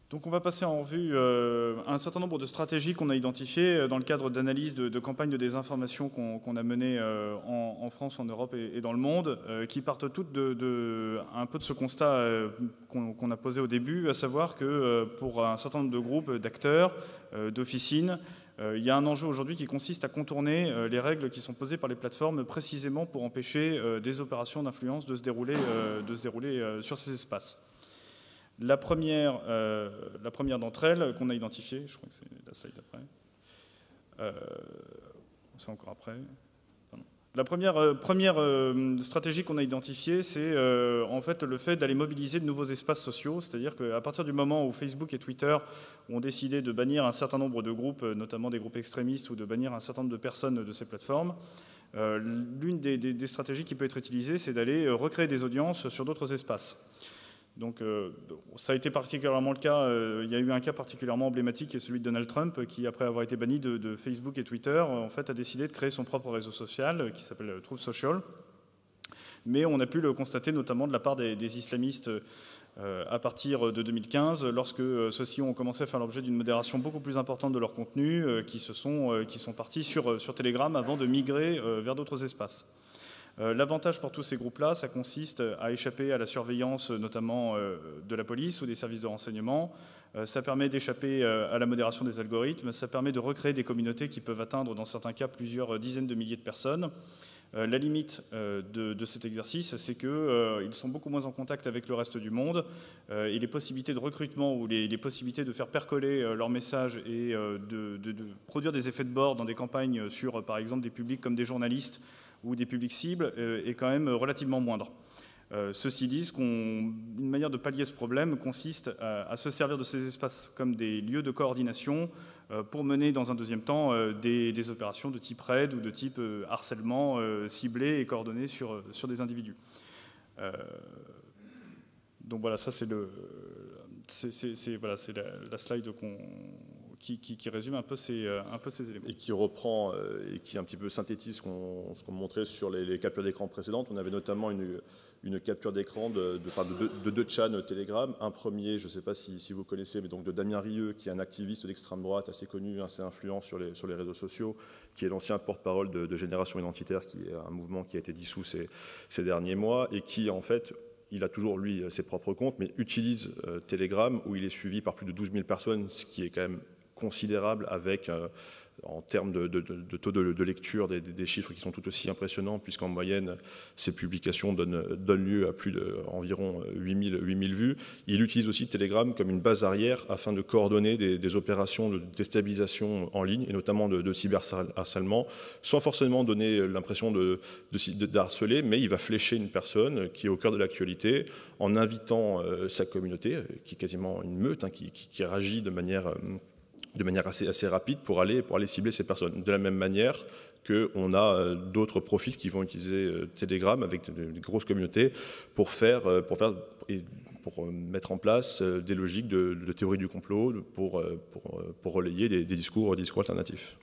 Donc on va passer en revue un certain nombre de stratégies qu'on a identifiées dans le cadre d'analyse de campagnes de désinformation qu'on a menées en France, en Europe et dans le monde, qui partent toutes un peu de ce constat qu'on a posé au début, à savoir que pour un certain nombre de groupes, d'acteurs, d'officines, il y a un enjeu aujourd'hui qui consiste à contourner les règles qui sont posées par les plateformes précisément pour empêcher des opérations d'influence de se dérouler sur ces espaces. La première d'entre elles qu'on a identifiée, je crois que c'est la slide d'après, c'est encore après. Pardon. La première stratégie qu'on a identifiée, c'est en fait le fait d'aller mobiliser de nouveaux espaces sociaux, c'est-à-dire qu'à partir du moment où Facebook et Twitter ont décidé de bannir un certain nombre de groupes, notamment des groupes extrémistes, ou de bannir un certain nombre de personnes de ces plateformes, l'une des stratégies qui peut être utilisée, c'est d'aller recréer des audiences sur d'autres espaces. Donc ça a été particulièrement le cas, il y a eu un cas particulièrement emblématique qui est celui de Donald Trump qui, après avoir été banni de Facebook et Twitter, en fait a décidé de créer son propre réseau social qui s'appelle Truth Social. Mais on a pu le constater notamment de la part des islamistes à partir de 2015, lorsque ceux-ci ont commencé à faire l'objet d'une modération beaucoup plus importante de leur contenu, qui sont partis sur Telegram avant de migrer vers d'autres espaces. L'avantage pour tous ces groupes-là, ça consiste à échapper à la surveillance notamment de la police ou des services de renseignement. Ça permet d'échapper à la modération des algorithmes. Ça permet de recréer des communautés qui peuvent atteindre, dans certains cas, plusieurs dizaines de milliers de personnes. La limite de cet exercice, c'est qu'ils sont beaucoup moins en contact avec le reste du monde et les possibilités de recrutement ou les possibilités de faire percoler leur message et de produire des effets de bord dans des campagnes sur, par exemple, des publics comme des journalistes ou des publics cibles est quand même relativement moindre. Ceci dit, une manière de pallier ce problème consiste à se servir de ces espaces comme des lieux de coordination pour mener dans un deuxième temps des opérations de type raid ou de type harcèlement ciblé et coordonné sur des individus. Donc voilà, ça c'est la slide qui résume un peu ces éléments. Et qui reprend et qui un petit peu synthétise ce qu'on montrait sur les captures d'écran précédentes. On avait notamment une capture d'écran de deux chans Telegram. Un premier, je ne sais pas si vous connaissez, mais donc de Damien Rieu, qui est un activiste d'extrême droite assez connu, assez influent sur les réseaux sociaux, qui est l'ancien porte-parole de Génération Identitaire, qui est un mouvement qui a été dissous ces derniers mois, et qui, en fait, il a toujours, lui, ses propres comptes, mais utilise Telegram, où il est suivi par plus de 12 000 personnes, ce qui est quand même considérable avec... en termes de taux de lecture, des chiffres qui sont tout aussi impressionnants, puisqu'en moyenne, ces publications donnent lieu à plus d'environ 8 000 vues. Il utilise aussi Telegram comme une base arrière afin de coordonner des opérations de déstabilisation en ligne, et notamment de cyberharcèlement, sans forcément donner l'impression de harceler, mais il va flécher une personne qui est au cœur de l'actualité en invitant sa communauté, qui est quasiment une meute, hein, qui réagit de manière assez rapide pour aller cibler ces personnes. De la même manière qu'on a d'autres profils qui vont utiliser Telegram avec de grosses communautés pour mettre en place des logiques de théorie du complot, pour relayer des discours alternatifs.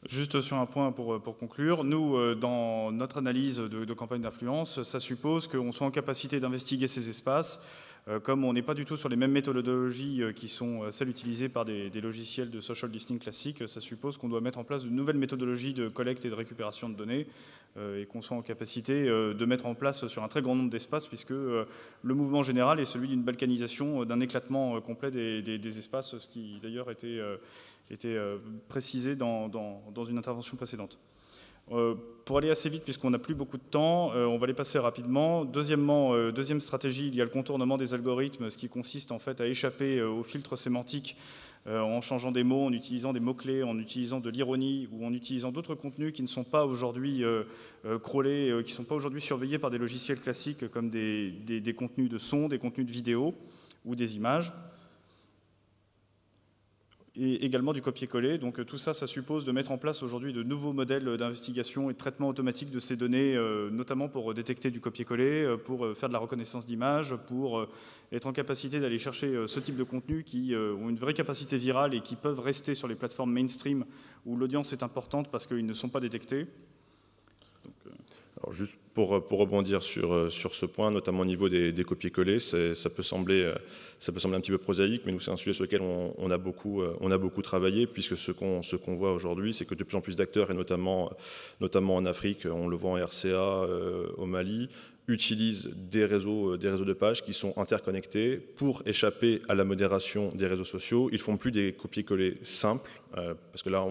Juste sur un point pour conclure, nous, dans notre analyse de campagne d'influence, ça suppose qu'on soit en capacité d'investiguer ces espaces. Comme on n'est pas du tout sur les mêmes méthodologies qui sont celles utilisées par des logiciels de social listening classiques, ça suppose qu'on doit mettre en place de nouvelles méthodologies de collecte et de récupération de données et qu'on soit en capacité de mettre en place sur un très grand nombre d'espaces, puisque le mouvement général est celui d'une balkanisation, d'un éclatement complet des espaces, ce qui d'ailleurs était précisé dans une intervention précédente. Pour aller assez vite, puisqu'on n'a plus beaucoup de temps, on va les passer rapidement. Deuxième stratégie, il y a le contournement des algorithmes, ce qui consiste en fait à échapper aux filtres sémantiques en changeant des mots, en utilisant des mots-clés, en utilisant de l'ironie ou en utilisant d'autres contenus qui ne sont pas aujourd'hui crawlés, qui ne sont pas aujourd'hui surveillés par des logiciels classiques comme des contenus de son, des contenus de vidéo ou des images. Et également du copier-coller. Donc tout ça, ça suppose de mettre en place aujourd'hui de nouveaux modèles d'investigation et de traitement automatique de ces données, notamment pour détecter du copier-coller, pour faire de la reconnaissance d'images, pour être en capacité d'aller chercher ce type de contenus qui ont une vraie capacité virale et qui peuvent rester sur les plateformes mainstream où l'audience est importante parce qu'ils ne sont pas détectés. Alors juste pour rebondir sur ce point, notamment au niveau des copier-coller, ça peut sembler un petit peu prosaïque, mais nous c'est un sujet sur lequel on a beaucoup travaillé, puisque ce qu'on voit aujourd'hui, c'est que de plus en plus d'acteurs, et notamment en Afrique, on le voit en RCA, au Mali, utilisent des réseaux de pages qui sont interconnectés pour échapper à la modération des réseaux sociaux. Ils ne font plus des copier-coller simples, parce que là,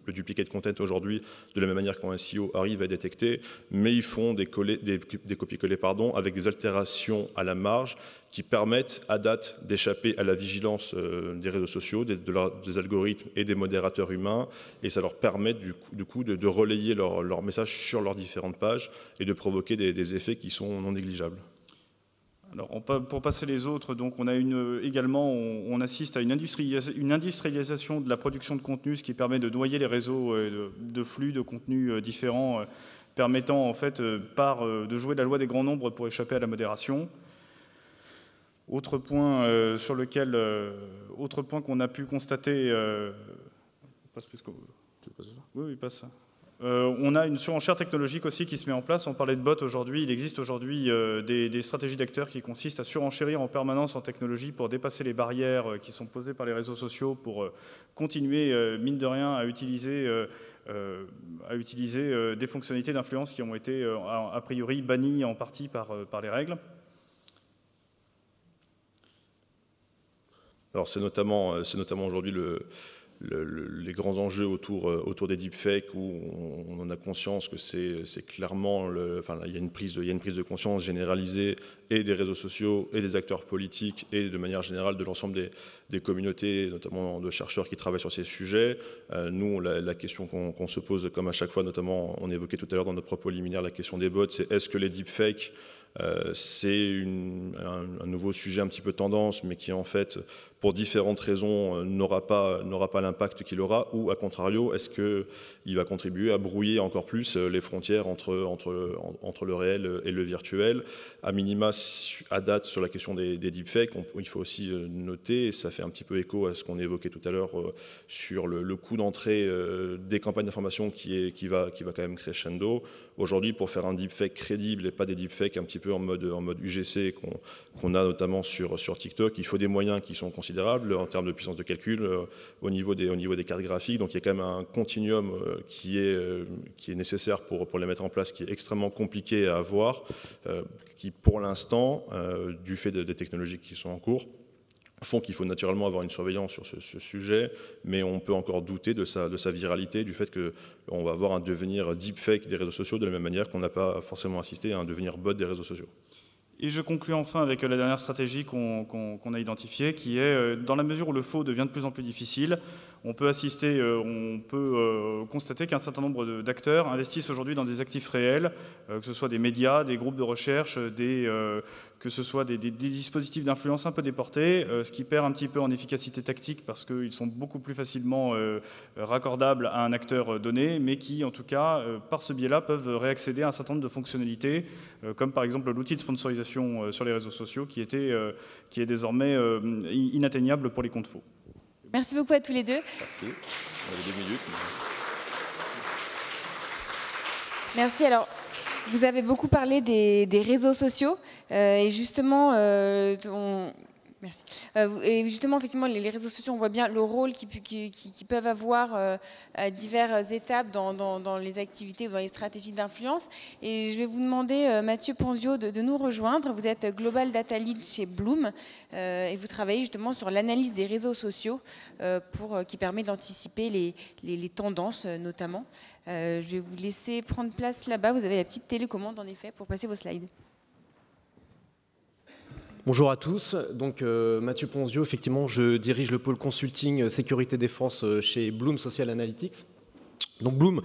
le duplicate content aujourd'hui, de la même manière qu'en SEO, arrive à détecter, mais ils font des copier-coller avec des altérations à la marge qui permettent à date d'échapper à la vigilance des réseaux sociaux, des algorithmes et des modérateurs humains, et ça leur permet du coup de relayer leur message sur leurs différentes pages et de provoquer des effets qui sont non négligeables. Alors, pour passer les autres, donc on a on assiste à une industrialisation de la production de contenu, ce qui permet de noyer les réseaux de flux de contenus différents, permettant en fait de jouer la loi des grands nombres pour échapper à la modération. Autre point qu'on a pu constater. Oui, passe ça. On a une surenchère technologique aussi qui se met en place. On parlait de bots aujourd'hui. Il existe aujourd'hui des stratégies d'acteurs qui consistent à surenchérir en permanence en technologie pour dépasser les barrières qui sont posées par les réseaux sociaux pour continuer, mine de rien, à utiliser des fonctionnalités d'influence qui ont été a priori bannies en partie par les règles. Alors c'est notamment aujourd'hui les grands enjeux autour des deepfakes, où on en a conscience que c'est clairement, il y a une prise de conscience généralisée et des réseaux sociaux et des acteurs politiques et de manière générale de l'ensemble des communautés, notamment de chercheurs qui travaillent sur ces sujets. Nous, la question qu'on se pose, comme à chaque fois, notamment on évoquait tout à l'heure dans notre propos liminaire la question des bots, c'est est-ce que les deepfakes C'est un nouveau sujet un petit peu tendance, mais qui en fait, pour différentes raisons, n'aura pas l'impact qu'il aura, ou à contrario, est-ce qu'il va contribuer à brouiller encore plus les frontières entre le réel et le virtuel. À minima, à date, sur la question des deepfakes, il faut aussi noter, et ça fait un petit peu écho à ce qu'on évoquait tout à l'heure sur le coût d'entrée des campagnes d'information qui va quand même crescendo. Aujourd'hui, pour faire un deepfake crédible et pas des deepfakes un petit peu en mode UGC qu'on a notamment sur TikTok, il faut des moyens qui sont considérables en termes de puissance de calcul au niveau des cartes graphiques. Donc il y a quand même un continuum qui est nécessaire pour les mettre en place, qui est extrêmement compliqué à avoir, qui pour l'instant, du fait des technologies qui sont en cours, font qu'il faut naturellement avoir une surveillance sur ce sujet, mais on peut encore douter de sa viralité, du fait qu'on va avoir un devenir deepfake des réseaux sociaux de la même manière qu'on n'a pas forcément assisté à un devenir bot des réseaux sociaux. Et je conclue enfin avec la dernière stratégie qu'on a identifiée, qui est, dans la mesure où le faux devient de plus en plus difficile, on peut constater qu'un certain nombre d'acteurs investissent aujourd'hui dans des actifs réels, que ce soit des médias, des groupes de recherche, que ce soit des dispositifs d'influence un peu déportés, ce qui perd un petit peu en efficacité tactique parce qu'ils sont beaucoup plus facilement raccordables à un acteur donné, mais qui, en tout cas, par ce biais-là, peuvent réaccéder à un certain nombre de fonctionnalités, comme par exemple l'outil de sponsorisation sur les réseaux sociaux, qui est désormais inatteignable pour les comptes faux. Merci beaucoup à tous les deux. Merci. On avait 2 minutes. Merci. Alors, vous avez beaucoup parlé des réseaux sociaux et justement, merci. Et justement, effectivement, les réseaux sociaux, on voit bien le rôle qu'ils peuvent avoir à diverses étapes dans les activités ou dans les stratégies d'influence. Et je vais vous demander, Mathieu Ponzio, de nous rejoindre. Vous êtes Global Data Lead chez Bloom et vous travaillez justement sur l'analyse des réseaux sociaux qui permet d'anticiper les tendances notamment. Je vais vous laisser prendre place là-bas. Vous avez la petite télécommande en effet pour passer vos slides. Bonjour à tous, donc Mathieu Ponzio, effectivement je dirige le pôle consulting sécurité défense chez Bloom Social Analytics. Donc Bloom,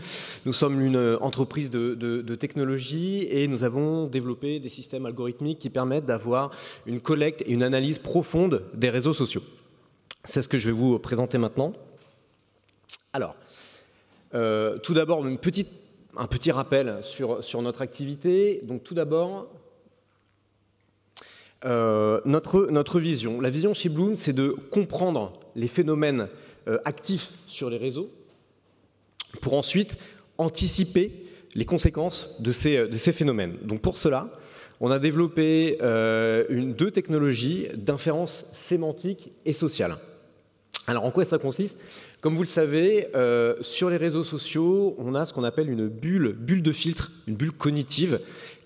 nous sommes une entreprise de technologie et nous avons développé des systèmes algorithmiques qui permettent d'avoir une collecte et une analyse profonde des réseaux sociaux. C'est ce que je vais vous présenter maintenant. Alors, tout d'abord un petit rappel sur notre activité. Donc tout d'abord, notre vision. La vision chez Bloom, c'est de comprendre les phénomènes actifs sur les réseaux pour ensuite anticiper les conséquences de ces phénomènes. Donc pour cela, on a développé 2 technologies d'inférence sémantique et sociale. Alors en quoi ça consiste? Comme vous le savez, sur les réseaux sociaux, on a ce qu'on appelle une bulle de filtre, une bulle cognitive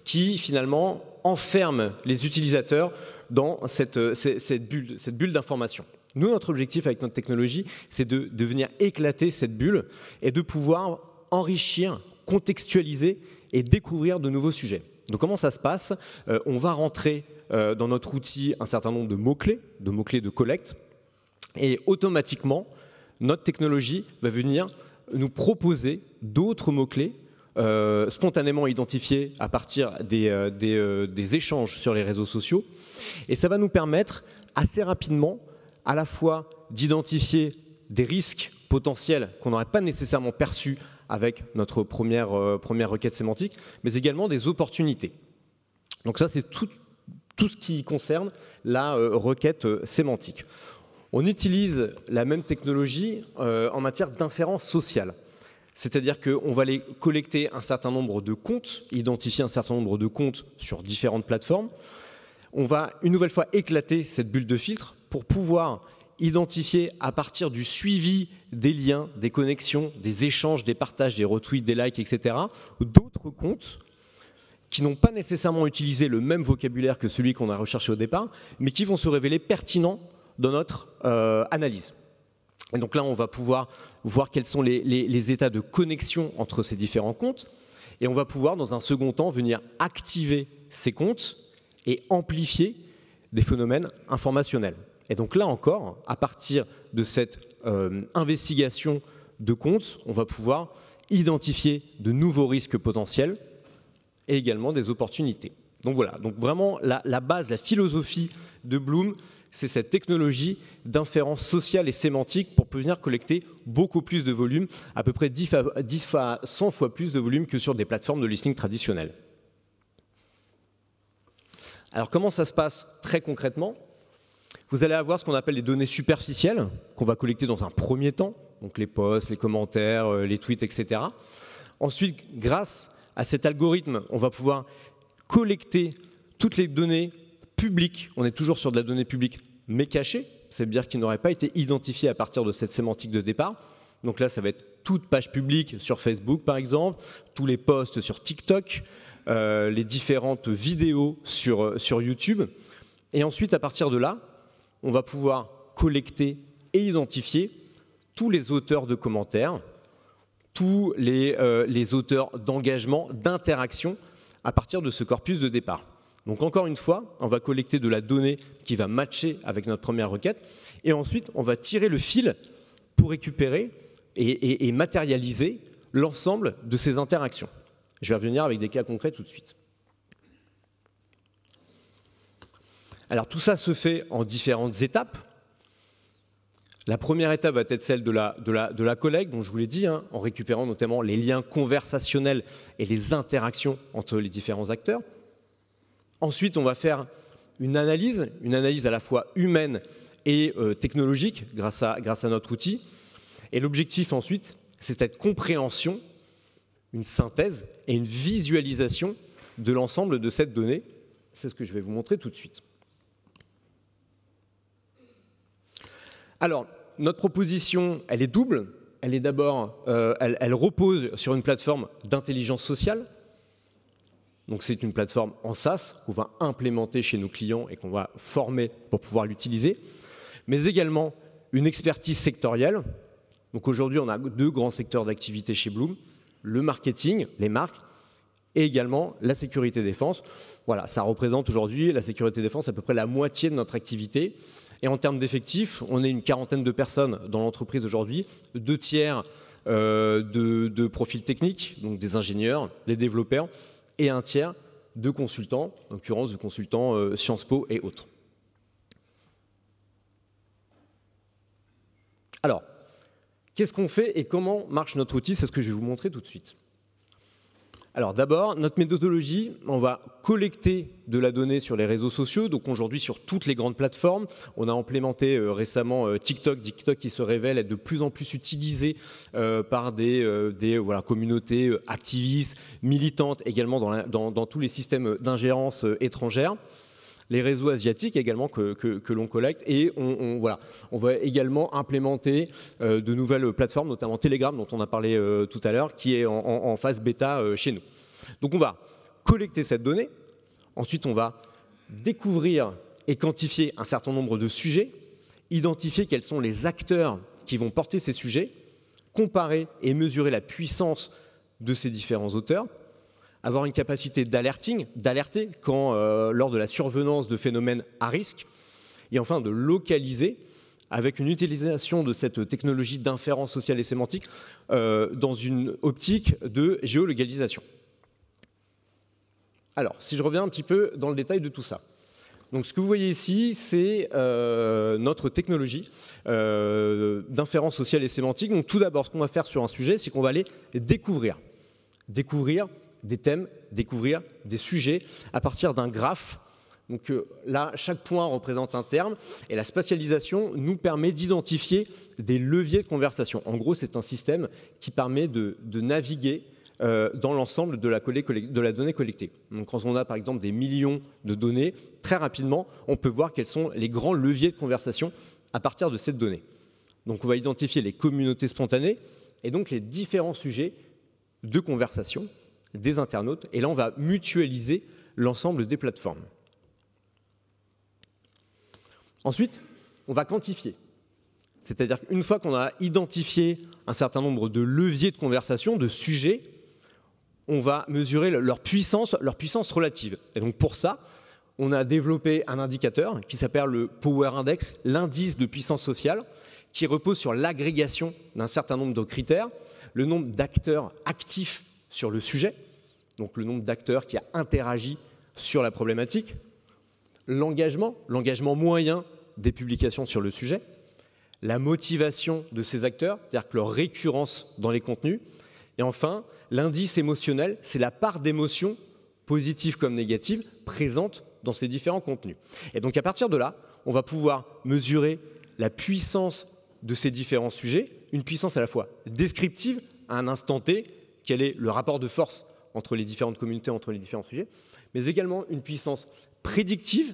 qui finalement enferme les utilisateurs dans cette bulle d'information. Nous, notre objectif avec notre technologie, c'est de venir éclater cette bulle et de pouvoir enrichir, contextualiser et découvrir de nouveaux sujets. Donc comment ça se passe? On va rentrer dans notre outil un certain nombre de mots-clés de collecte, et automatiquement, notre technologie va venir nous proposer d'autres mots-clés spontanément identifiés à partir des échanges sur les réseaux sociaux. Et ça va nous permettre assez rapidement à la fois d'identifier des risques potentiels qu'on n'aurait pas nécessairement perçus avec notre première requête sémantique, mais également des opportunités. Donc ça, c'est tout ce qui concerne la requête sémantique. On utilise la même technologie en matière d'inférence sociale. C'est-à-dire qu'on va aller collecter un certain nombre de comptes, identifier un certain nombre de comptes sur différentes plateformes. On va une nouvelle fois éclater cette bulle de filtre pour pouvoir identifier à partir du suivi des liens, des connexions, des échanges, des partages, des retweets, des likes, etc. d'autres comptes qui n'ont pas nécessairement utilisé le même vocabulaire que celui qu'on a recherché au départ, mais qui vont se révéler pertinents dans notre analyse. Et donc là, on va pouvoir voir quels sont les états de connexion entre ces différents comptes. Et on va pouvoir, dans un second temps, venir activer ces comptes et amplifier des phénomènes informationnels. Et donc là encore, à partir de cette investigation de comptes, on va pouvoir identifier de nouveaux risques potentiels et également des opportunités. Donc voilà, donc vraiment la base, la philosophie de Bloom, c'est cette technologie d'inférence sociale et sémantique pour venir collecter beaucoup plus de volume, à peu près 10 à 100 fois plus de volume que sur des plateformes de listing traditionnelles. Alors comment ça se passe très concrètement? Vous allez avoir ce qu'on appelle les données superficielles qu'on va collecter dans un premier temps, donc les posts, les commentaires, les tweets, etc. Ensuite, grâce à cet algorithme, on va pouvoir collecter toutes les données publiques. On est toujours sur de la donnée publique, mais cachée, c'est-à-dire qui n'aurait pas été identifiée à partir de cette sémantique de départ. Donc là, ça va être toute page publique sur Facebook, par exemple, tous les posts sur TikTok, les différentes vidéos sur YouTube. Et ensuite, à partir de là, on va pouvoir collecter et identifier tous les auteurs de commentaires, tous les auteurs d'engagement, d'interaction à partir de ce corpus de départ. Donc encore une fois, on va collecter de la donnée qui va matcher avec notre première requête et ensuite on va tirer le fil pour récupérer et matérialiser l'ensemble de ces interactions. Je vais revenir avec des cas concrets tout de suite. Alors tout ça se fait en différentes étapes. La première étape va être celle de la collecte, dont je vous l'ai dit, hein, en récupérant notamment les liens conversationnels et les interactions entre les différents acteurs. Ensuite, on va faire une analyse à la fois humaine et technologique grâce à notre outil. Et l'objectif ensuite, c'est cette compréhension, une synthèse et une visualisation de l'ensemble de cette donnée. C'est ce que je vais vous montrer tout de suite. Alors, notre proposition, elle est double. Elle est d'abord, elle repose sur une plateforme d'intelligence sociale. Donc c'est une plateforme en SaaS qu'on va implémenter chez nos clients et qu'on va former pour pouvoir l'utiliser, mais également une expertise sectorielle. Donc aujourd'hui, on a 2 grands secteurs d'activité chez Bloom, le marketing, les marques, et également la sécurité défense. Voilà, ça représente aujourd'hui, la sécurité défense, à peu près la moitié de notre activité. Et en termes d'effectifs, on est une quarantaine de personnes dans l'entreprise aujourd'hui, 2 tiers de profils techniques, donc des ingénieurs, des développeurs, et 1 tiers de consultants, en l'occurrence de consultants Sciences Po et autres. Alors, qu'est-ce qu'on fait et comment marche notre outil? C'est ce que je vais vous montrer tout de suite. Alors d'abord, notre méthodologie, on va collecter de la donnée sur les réseaux sociaux, donc aujourd'hui sur toutes les grandes plateformes. On a implémenté récemment TikTok qui se révèle être de plus en plus utilisé par des communautés activistes, militantes, également dans tous les systèmes d'ingérence étrangère. Les réseaux asiatiques également que l'on collecte et on va également implémenter de nouvelles plateformes, notamment Telegram dont on a parlé tout à l'heure, qui est en phase bêta chez nous. Donc on va collecter cette donnée, ensuite on va découvrir et quantifier un certain nombre de sujets, identifier quels sont les acteurs qui vont porter ces sujets, comparer et mesurer la puissance de ces différents auteurs, avoir une capacité d'alerter quand lors de la survenance de phénomènes à risque, et enfin de localiser avec une utilisation de cette technologie d'inférence sociale et sémantique dans une optique de géolocalisation. Alors, si je reviens un petit peu dans le détail de tout ça. Donc, ce que vous voyez ici, c'est notre technologie d'inférence sociale et sémantique. Donc, tout d'abord, ce qu'on va faire sur un sujet, c'est qu'on va aller découvrir des thèmes, découvrir des sujets à partir d'un graphe. Donc là, chaque point représente un terme et la spatialisation nous permet d'identifier des leviers de conversation. En gros, c'est un système qui permet de naviguer dans l'ensemble de la donnée collectée. Donc quand on a par exemple des millions de données, très rapidement, on peut voir quels sont les grands leviers de conversation à partir de cette donnée. Donc on va identifier les communautés spontanées et donc les différents sujets de conversation des internautes, et là on va mutualiser l'ensemble des plateformes. Ensuite, on va quantifier. C'est-à-dire qu'une fois qu'on a identifié un certain nombre de leviers de conversation, de sujets, on va mesurer leur puissance relative. Et donc pour ça, on a développé un indicateur qui s'appelle le Power Index, l'indice de puissance sociale, qui repose sur l'agrégation d'un certain nombre de critères, le nombre d'acteurs actifs sur le sujet, donc le nombre d'acteurs qui a interagi sur la problématique, l'engagement moyen des publications sur le sujet, la motivation de ces acteurs, c'est-à-dire que leur récurrence dans les contenus, et enfin, l'indice émotionnel, c'est la part d'émotion, positive comme négative, présente dans ces différents contenus. Et donc à partir de là, on va pouvoir mesurer la puissance de ces différents sujets, une puissance à la fois descriptive, à un instant T, quel est le rapport de force entre les différentes communautés, entre les différents sujets, mais également une puissance prédictive,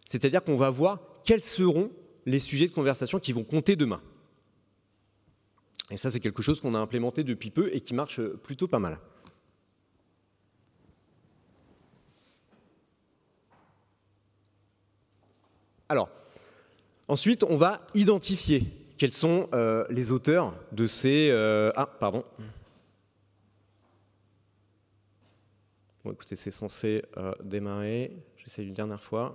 c'est-à-dire qu'on va voir quels seront les sujets de conversation qui vont compter demain. Et ça, c'est quelque chose qu'on a implémenté depuis peu et qui marche plutôt pas mal. Alors, ensuite, on va identifier quels sont les auteurs de ces... Bon, écoutez, c'est censé démarrer. J'essaie une dernière fois.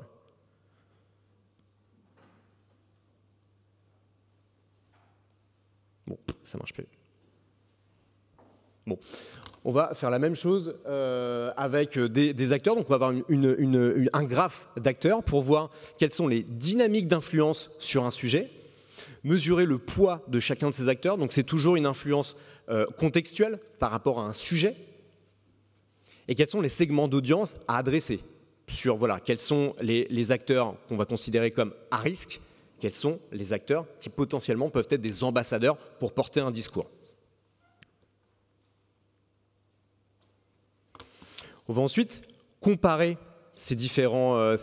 Bon, ça marche plus. Bon, on va faire la même chose avec des acteurs. Donc, on va avoir un graphe d'acteurs pour voir quelles sont les dynamiques d'influence sur un sujet, mesurer le poids de chacun de ces acteurs. Donc, c'est toujours une influence contextuelle par rapport à un sujet. Et quels sont les segments d'audience à adresser sur quels sont les acteurs qu'on va considérer comme à risque, quels sont les acteurs qui potentiellement peuvent être des ambassadeurs pour porter un discours. On va ensuite comparer ces différentes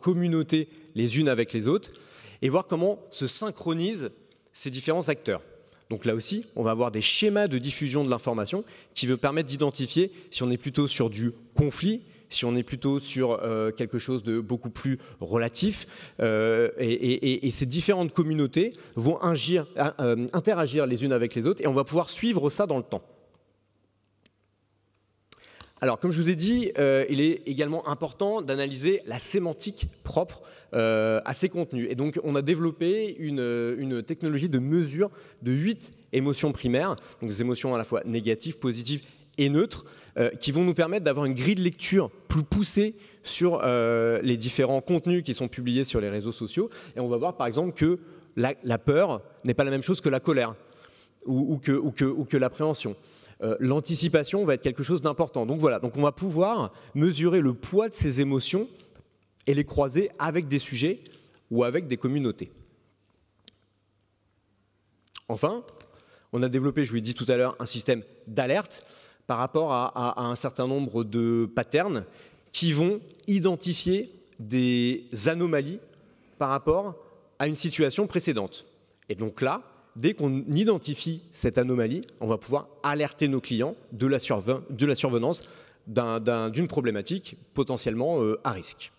communautés les unes avec les autres et voir comment se synchronisent ces différents acteurs. Donc là aussi, on va avoir des schémas de diffusion de l'information qui vont permettre d'identifier si on est plutôt sur du conflit, si on est plutôt sur quelque chose de beaucoup plus relatif. Et ces différentes communautés vont interagir les unes avec les autres et on va pouvoir suivre ça dans le temps. Alors, comme je vous ai dit, il est également important d'analyser la sémantique propre à ces contenus. Et donc, on a développé une technologie de mesure de 8 émotions primaires, donc des émotions à la fois négatives, positives et neutres, qui vont nous permettre d'avoir une grille de lecture plus poussée sur les différents contenus qui sont publiés sur les réseaux sociaux. Et on va voir, par exemple, que la peur n'est pas la même chose que la colère ou que l'appréhension. L'anticipation va être quelque chose d'important. Donc voilà, donc on va pouvoir mesurer le poids de ces émotions et les croiser avec des sujets ou avec des communautés. Enfin, on a développé, je vous l'ai dit tout à l'heure, un système d'alerte par rapport à un certain nombre de patterns qui vont identifier des anomalies par rapport à une situation précédente. Et donc là, dès qu'on identifie cette anomalie, on va pouvoir alerter nos clients de la survenance d'une problématique potentiellement à risque.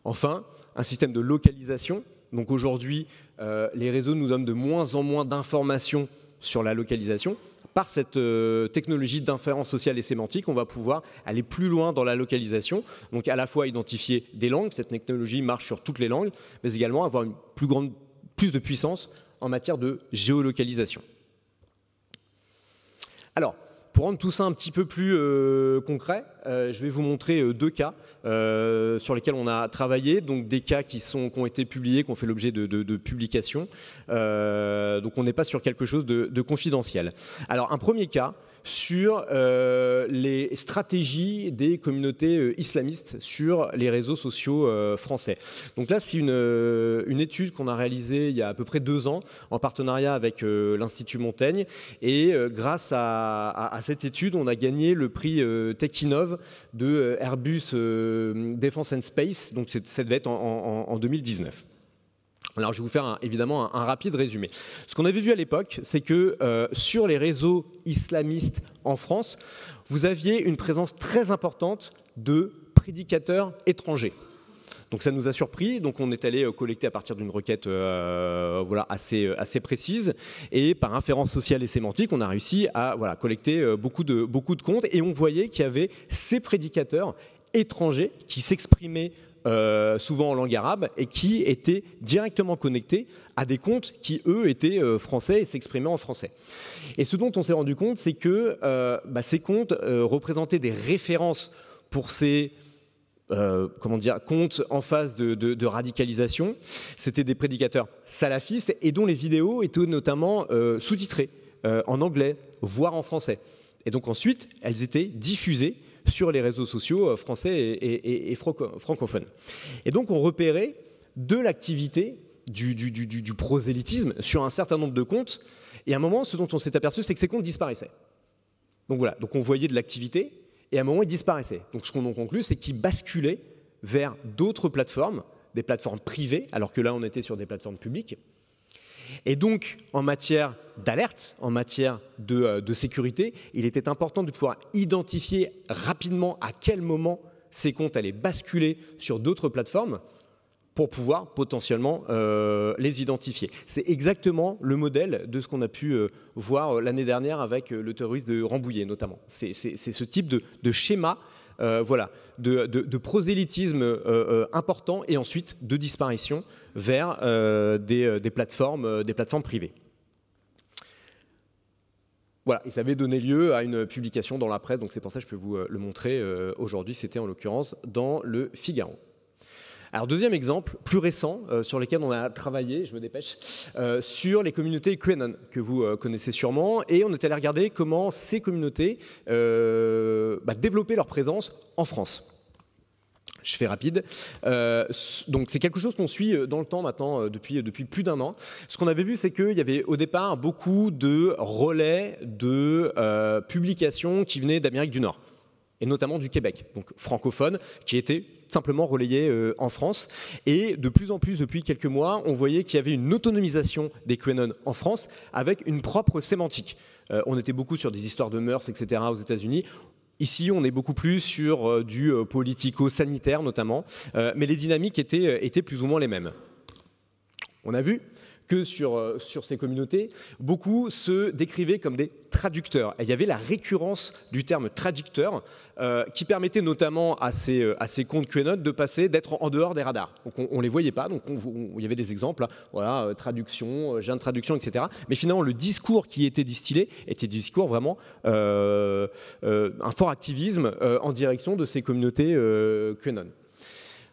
Enfin, un système de localisation. Donc aujourd'hui, les réseaux nous donnent de moins en moins d'informations sur la localisation. Par cette technologie d'inférence sociale et sémantique, on va pouvoir aller plus loin dans la localisation, donc à la fois identifier des langues, cette technologie marche sur toutes les langues, mais également avoir une plus de puissance en matière de géolocalisation. Alors, pour rendre tout ça un petit peu plus concret, je vais vous montrer 2 cas sur lesquels on a travaillé, donc des cas qui ont été publiés, qui ont fait l'objet de publications, donc on n'est pas sur quelque chose de confidentiel. Alors, un premier cas sur les stratégies des communautés islamistes sur les réseaux sociaux français. Donc là, c'est une étude qu'on a réalisée il y a à peu près 2 ans en partenariat avec l'Institut Montaigne. Et grâce à cette étude, on a gagné le prix TechInnov de Airbus Defence and Space. Donc ça devait être en 2019. Alors, je vais vous faire évidemment un rapide résumé. Ce qu'on avait vu à l'époque, c'est que sur les réseaux islamistes en France, vous aviez une présence très importante de prédicateurs étrangers. Donc ça nous a surpris, donc on est allé collecter à partir d'une requête assez précise, et par inférence sociale et sémantique, on a réussi à collecter beaucoup de comptes, et on voyait qu'il y avait ces prédicateurs étrangers qui s'exprimaient souvent en langue arabe, et qui étaient directement connectés à des comptes qui, eux, étaient français et s'exprimaient en français. Et ce dont on s'est rendu compte, c'est que ces comptes représentaient des références pour ces comptes en phase de radicalisation. C'était des prédicateurs salafistes et dont les vidéos étaient notamment sous-titrées en anglais, voire en français. Et donc ensuite, elles étaient diffusées sur les réseaux sociaux français et francophones. Et donc on repérait de l'activité du prosélytisme sur un certain nombre de comptes. Et à un moment, ce dont on s'est aperçu, c'est que ces comptes disparaissaient. Donc voilà, donc on voyait de l'activité, et à un moment, ils disparaissaient. Donc ce qu'on en conclut, c'est qu'ils basculaient vers d'autres plateformes, des plateformes privées, alors que là, on était sur des plateformes publiques. Et donc, en matière d'alerte, en matière de sécurité, il était important de pouvoir identifier rapidement à quel moment ces comptes allaient basculer sur d'autres plateformes pour pouvoir potentiellement les identifier. C'est exactement le modèle de ce qu'on a pu voir l'année dernière avec le terroriste de Rambouillet notamment. C'est ce type de schéma de prosélytisme important et ensuite de disparition vers des plateformes privées. Voilà, et ça avait donné lieu à une publication dans la presse, donc c'est pour ça que je peux vous le montrer aujourd'hui. C'était en l'occurrence dans le Figaro. Alors deuxième exemple, plus récent, sur lequel on a travaillé, je me dépêche, sur les communautés QAnon, que vous connaissez sûrement, et on est allé regarder comment ces communautés développaient leur présence en France. Je fais rapide. Donc c'est quelque chose qu'on suit dans le temps maintenant, depuis plus d'un an. Ce qu'on avait vu, c'est qu'il y avait au départ beaucoup de relais de publications qui venaient d'Amérique du Nord, et notamment du Québec, donc francophone, qui étaient simplement relayés en France. Et de plus en plus, depuis quelques mois, on voyait qu'il y avait une autonomisation des QAnon en France avec une propre sémantique. On était beaucoup sur des histoires de mœurs, etc. aux États-Unis. Ici, on est beaucoup plus sur du politico-sanitaire notamment, mais les dynamiques étaient plus ou moins les mêmes. On a vu que sur ces communautés, beaucoup se décrivaient comme des traducteurs. Et il y avait la récurrence du terme traducteur qui permettait notamment à ces comptes QAnon de passer, d'être en dehors des radars. Donc on ne les voyait pas, donc il y avait des exemples, voilà, traduction, jeune traduction, etc. Mais finalement, le discours qui était distillé était du discours vraiment un fort activisme en direction de ces communautés QAnon.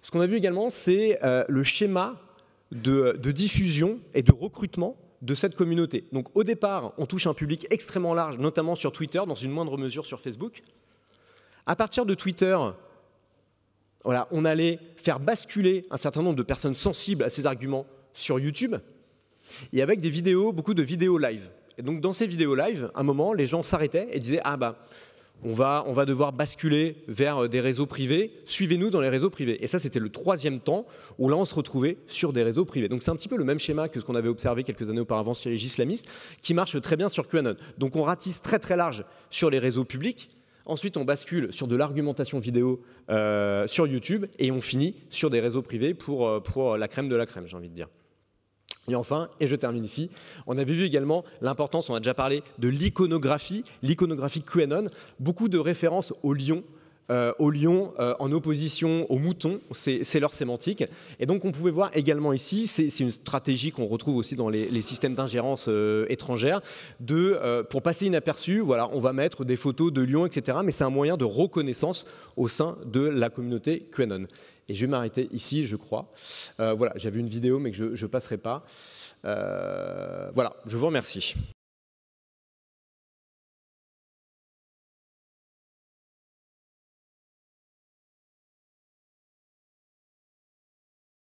Ce qu'on a vu également, c'est le schéma de diffusion et de recrutement de cette communauté. Donc au départ, on touche un public extrêmement large, notamment sur Twitter, dans une moindre mesure sur Facebook. À partir de Twitter, voilà, on allait faire basculer un certain nombre de personnes sensibles à ces arguments sur YouTube, et avec des vidéos, beaucoup de vidéos live. Et donc dans ces vidéos live, à un moment, les gens s'arrêtaient et disaient « Ah bah, on va devoir basculer vers des réseaux privés, suivez-nous dans les réseaux privés ». Et ça, c'était le troisième temps où là, on se retrouvait sur des réseaux privés. Donc c'est un petit peu le même schéma que ce qu'on avait observé quelques années auparavant sur les islamistes, qui marche très bien sur QAnon. Donc on ratisse très très large sur les réseaux publics, ensuite on bascule sur de l'argumentation vidéo sur YouTube, et on finit sur des réseaux privés pour la crème de la crème, j'ai envie de dire. Et enfin, et je termine ici, on avait vu également l'importance, on a déjà parlé de l'iconographie QAnon, beaucoup de références au lion en opposition au mouton, c'est leur sémantique. Et donc on pouvait voir également ici, c'est une stratégie qu'on retrouve aussi dans les systèmes d'ingérence étrangères, pour passer inaperçu, voilà, on va mettre des photos de lions, etc. Mais c'est un moyen de reconnaissance au sein de la communauté QAnon. Et je vais m'arrêter ici, je crois. Voilà, j'avais une vidéo, mais que je ne passerai pas. Voilà, je vous remercie.